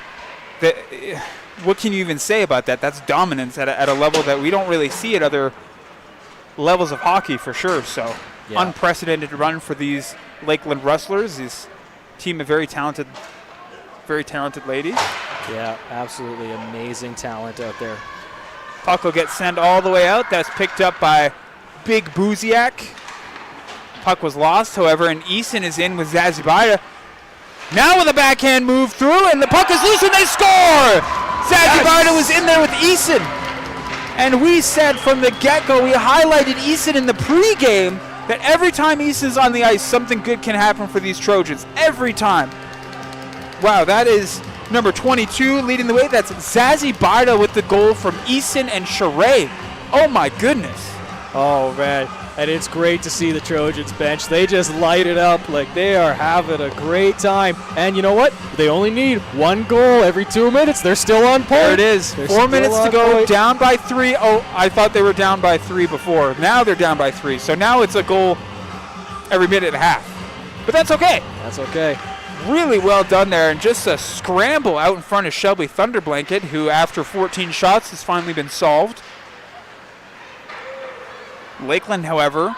what can you even say about that? That's dominance at a level that we don't really see at other levels of hockey for sure. So unprecedented run for these Lakeland Rustlers, this team of very talented ladies. Yeah, absolutely amazing talent out there. Puck will get sent all the way out. That's picked up by Big Buziak. Puck was lost, however, and Eason is in with Zazibida. Now with a backhand move through, and the puck is loose, and they score! Zazibida was in there with Eason. And we said from the get-go, we highlighted Eason in the pregame, that every time Eason's on the ice, something good can happen for these Trojans. Every time. Wow, that is number 22 leading the way. That's Zazibida with the goal from Eason and Sheree. Oh, my goodness. Oh, man. And it's great to see the Trojans bench. They just light it up like they are having a great time. And you know what? They only need one goal every 2 minutes. They're still on point. There it is. 4 minutes to go. Point. Down by 3. Oh, I thought they were down by 3 before. Now they're down by 3. So now it's a goal every minute and a half. But that's okay. That's okay. Really well done there. And just a scramble out in front of Shelby Thunderblanket, who after 14 shots has finally been solved. Lakeland, however,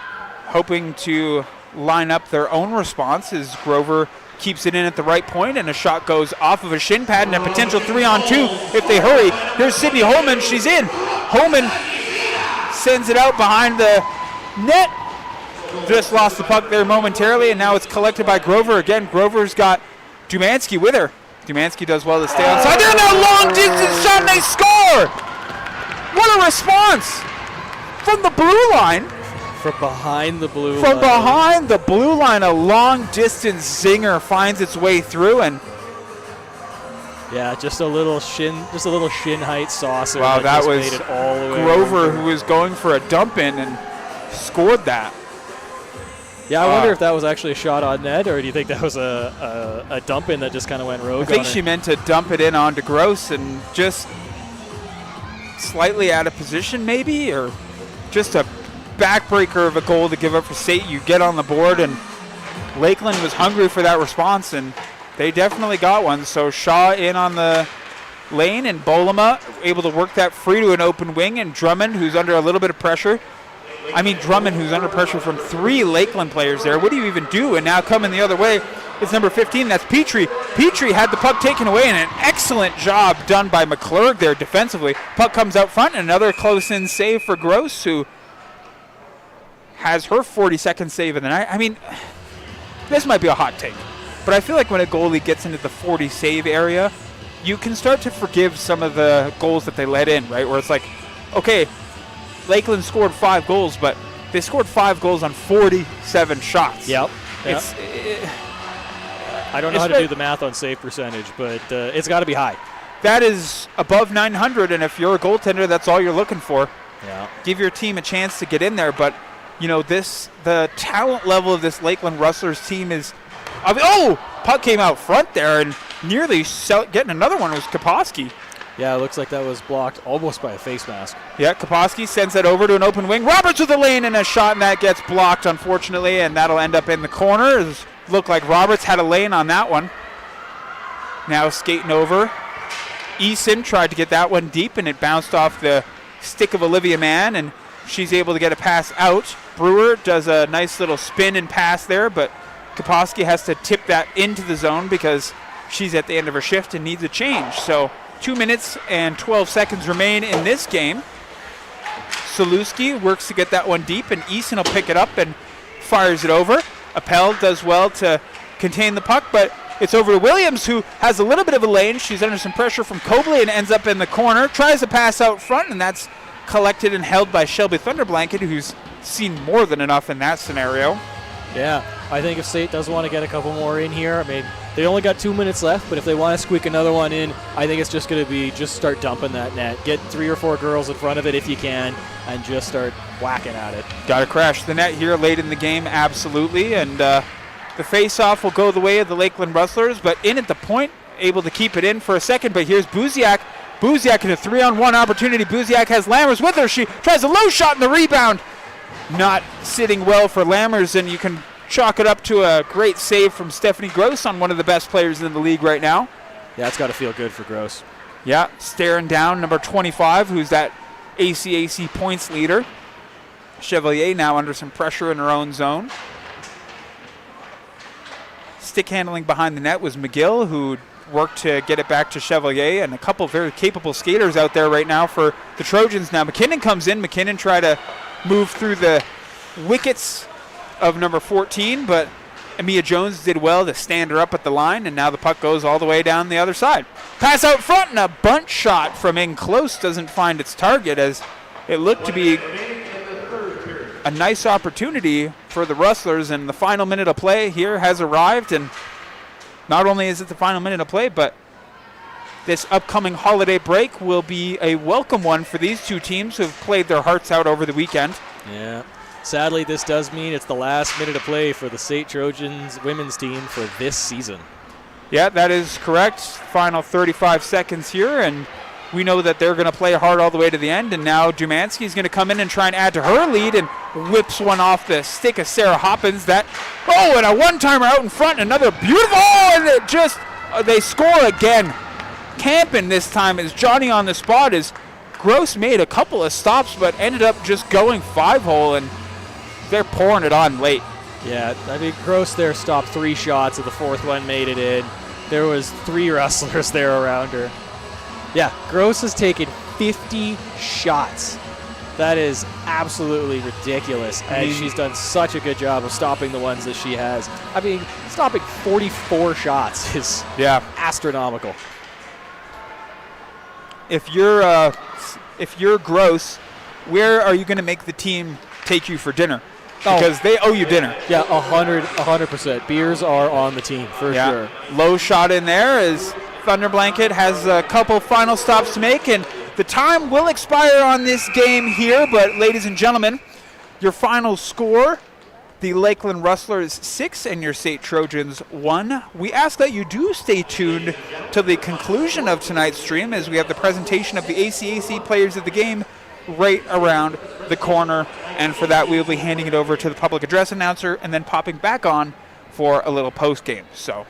hoping to line up their own response as Grover keeps it in at the right point, and a shot goes off of a shin pad and a potential 3-on-2 if they hurry. Here's Sydney Holman. She's in. Holman sends it out behind the net. Just lost the puck there momentarily, and now it's collected by Grover. Again, Grover's got Dumansky with her. Dumansky does well to stay outside. There's a long distance shot, and they score! What a response! From the blue line. From behind the blue line. From behind the blue line, a long distance zinger finds its way through, and yeah, just a little shin height saucer. Wow, that was made it all the way Grover who was going for a dump in and scored that. Yeah, I wonder if that was actually a shot on net, or do you think that was a dump in that just kind of went rogue? I think she meant to dump it in onto Gross and just slightly out of position maybe, or just a backbreaker of a goal to give up for SAIT. You get on the board, and Lakeland was hungry for that response, and they definitely got one. So Shaw in on the lane, and Bolema able to work that free to an open wing, and Drummond, who's under a little bit of pressure. Drummond, who's under pressure from 3 Lakeland players there. What do you even do? And now coming the other way, it's number 15. That's Petrie. Petrie had the puck taken away, and an excellent job done by McClurg there defensively. Puck comes out front, and another close-in save for Gross, who has her 42nd save of the night. This might be a hot take, but I feel like when a goalie gets into the 40 save area, you can start to forgive some of the goals that they let in, right? Where it's like, okay, Lakeland scored 5 goals, but they scored 5 goals on 47 shots. Yep. I don't know how to do the math on save percentage, but it's got to be high. That is above 900, and if you're a goaltender, that's all you're looking for. Yeah. Give your team a chance to get in there, but the talent level of this Lakeland Rustlers team is. Puck came out front there, and nearly getting another one was Kaposki. Yeah, it looks like that was blocked almost by a face mask. Yeah, Kaposki sends that over to an open wing. Roberts with the lane and a shot, and that gets blocked, unfortunately, and that'll end up in the corner. It looked like Roberts had a lane on that one. Now skating over. Eason tried to get that one deep, and it bounced off the stick of Olivia Mann, and she's able to get a pass out. Brewer does a nice little spin and pass there, but Kaposki has to tip that into the zone because she's at the end of her shift and needs a change. So 2 minutes and 12 seconds remain in this game. Saluski works to get that one deep, and Eason will pick it up and fires it over. Appel does well to contain the puck, but it's over to Williams, who has a little bit of a lane. She's under some pressure from Cobley and ends up in the corner. Tries to pass out front, and that's collected and held by Shelby Thunderblanket, who's seen more than enough in that scenario. Yeah, I think if SAIT does want to get a couple more in here, they only got 2 minutes left, but if they want to squeak another one in, I think it's just going to be just start dumping that net. Get 3 or 4 girls in front of it if you can, and just start whacking at it. Got to crash the net here late in the game, absolutely, and the face-off will go the way of the Lakeland Rustlers, but in at the point, able to keep it in for a second, but here's Buziak. Buziak in a 3-on-1 opportunity. Buziak has Lammers with her. She tries a low shot in the rebound. Not sitting well for Lammers, and you can chalk it up to a great save from Stephanie Gross on one of the best players in the league right now. Yeah, it's got to feel good for Gross. Yeah, staring down number 25, who's that ACAC points leader. Chevalier now under some pressure in her own zone. Stick handling behind the net was McGill, who worked to get it back to Chevalier, and a couple very capable skaters out there right now for the Trojans. Now McKinnon comes in. McKinnon tried to move through the wickets of number 14, but Amia Jones did well to stand her up at the line, and now the puck goes all the way down the other side. Pass out front, and a bunch shot from in close doesn't find its target, as it looked to be a nice opportunity for the Rustlers, and the final minute of play here has arrived, and not only is it the final minute of play, but this upcoming holiday break will be a welcome one for these two teams who have played their hearts out over the weekend. Yeah. Sadly, this does mean it's the last minute of play for the SAIT Trojans women's team for this season. Yeah, that is correct. Final 35 seconds here, and we know that they're going to play hard all the way to the end, and now Dumansky is going to come in and try and add to her lead, and whips one off the stick of Sarah Hoppins. And a one-timer out in front, another beautiful, and it just, they score again. Camping this time is Johnny on the spot, as Gross made a couple of stops, but ended up just going 5-hole, and they're pouring it on late. Yeah, Gross there stopped 3 shots, and the 4th one made it in. There was 3 Rustlers there around her. Yeah, Gross has taken 50 shots. That is absolutely ridiculous, and she's done such a good job of stopping the ones that she has. Stopping 44 shots is astronomical. If you're Gross, where are you going to make the team take you for dinner? Because they owe you dinner. Yeah, 100%. Beers are on the team for sure. Low shot in there as Thunderblanket has a couple final stops to make, and the time will expire on this game here. But ladies and gentlemen, your final score the Lakeland Rustlers 6 and your SAIT Trojans 1. We ask that you do stay tuned to the conclusion of tonight's stream as we have the presentation of the ACAC players of the game right around the corner. And for that, we will be handing it over to the public address announcer and then popping back on for a little post-game. So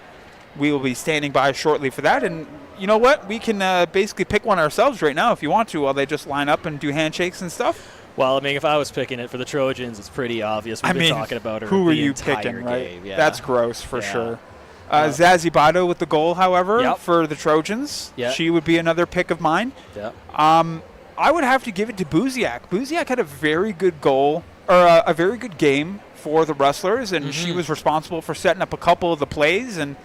we will be standing by shortly for that. And you know what? We can basically pick one ourselves right now if you want to while they just line up and do handshakes and stuff. Well, I mean, if I was picking it for the Trojans, it's pretty obvious. We've been talking about her who are the you entire picking, right? game. Yeah. That's gross for sure. Zazie Bado with the goal, however, for the Trojans. Yep. She would be another pick of mine. Yep. I would have to give it to Buziak. Buziak had a very good goal, or a very good game for the Rustlers, and she was responsible for setting up a couple of the plays, and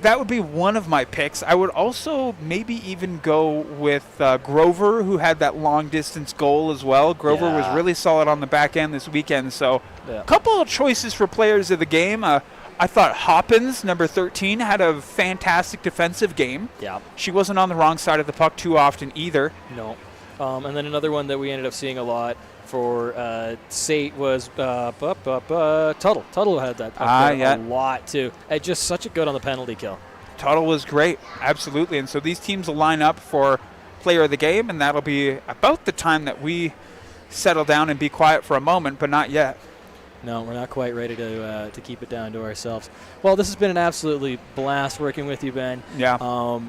that would be one of my picks. I would also maybe even go with Grover, who had that long-distance goal as well. Grover was really solid on the back end this weekend, so a couple of choices for players of the game. I thought Hoppins, number 13, had a fantastic defensive game. Yeah. She wasn't on the wrong side of the puck too often either. No. And then another one that we ended up seeing a lot for SAIT was Tuttle. Tuttle had that a lot, too. Just such a good on the penalty kill. Tuttle was great, absolutely. And so these teams will line up for player of the game, and that'll be about the time that we settle down and be quiet for a moment, but not yet. No, we're not quite ready to keep it down to ourselves. Well, this has been an absolutely blast working with you, Ben. Yeah.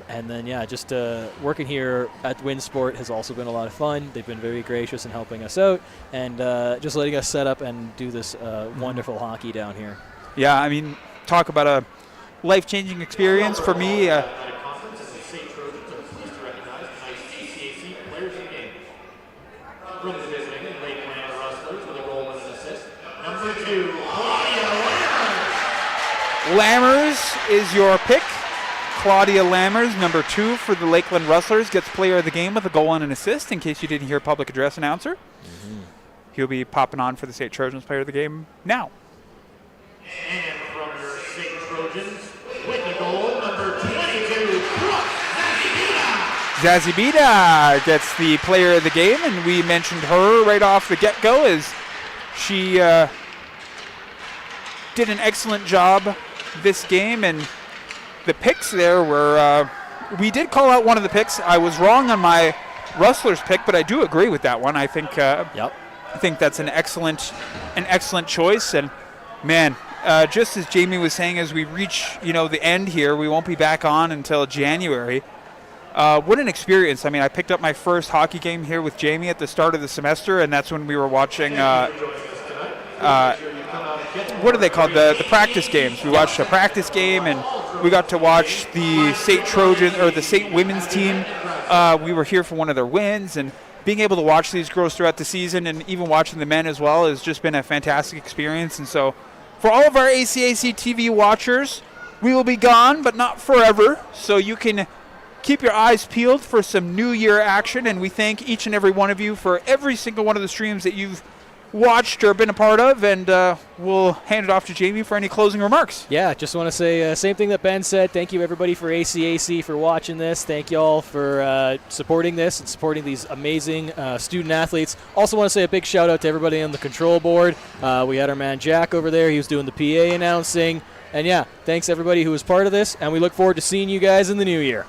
And then, just working here at Winsport has also been a lot of fun. They've been very gracious in helping us out and just letting us set up and do this wonderful hockey down here. Yeah, I mean, talk about a life-changing experience for me. From the visiting Lakeland Rustlers with a goal and an assist. Number 2, Claudia Lammers is your pick. Claudia Lammers, number 2 for the Lakeland Rustlers, gets player of the game with a goal and an assist, in case you didn't hear public address announcer. He'll be popping on for the SAIT Trojans player of the game now. And from your SAIT Trojans, with the goal, number 22, Zazie Bida gets the player of the game, and we mentioned her right off the get-go as she did an excellent job this game, and the picks there were we did call out one of the picks. I was wrong on my Rustlers pick, but I do agree with that one. I think I think that's an excellent choice, and man, just as Jamie was saying, as we reach the end here, we won't be back on until January. What an experience. I mean, I picked up my first hockey game here with Jamie at the start of the semester, and that's when we were watching, what are they called, the practice games. We watched a practice game, and we got to watch the SAIT Trojans, or the SAIT women's team. We were here for one of their wins, and being able to watch these girls throughout the season and even watching the men as well has just been a fantastic experience. And so for all of our ACAC TV watchers, we will be gone, but not forever, so you can keep your eyes peeled for some New Year action, and we thank each and every one of you for every single one of the streams that you've watched or been a part of, and we'll hand it off to Jamie for any closing remarks. Yeah, just want to say same thing that Ben said. Thank you, everybody, for ACAC for watching this. Thank you all for supporting this and supporting these amazing student athletes. Also want to say a big shout-out to everybody on the control board. We had our man Jack over there. He was doing the PA announcing. And, thanks, everybody who was part of this, and we look forward to seeing you guys in the new year.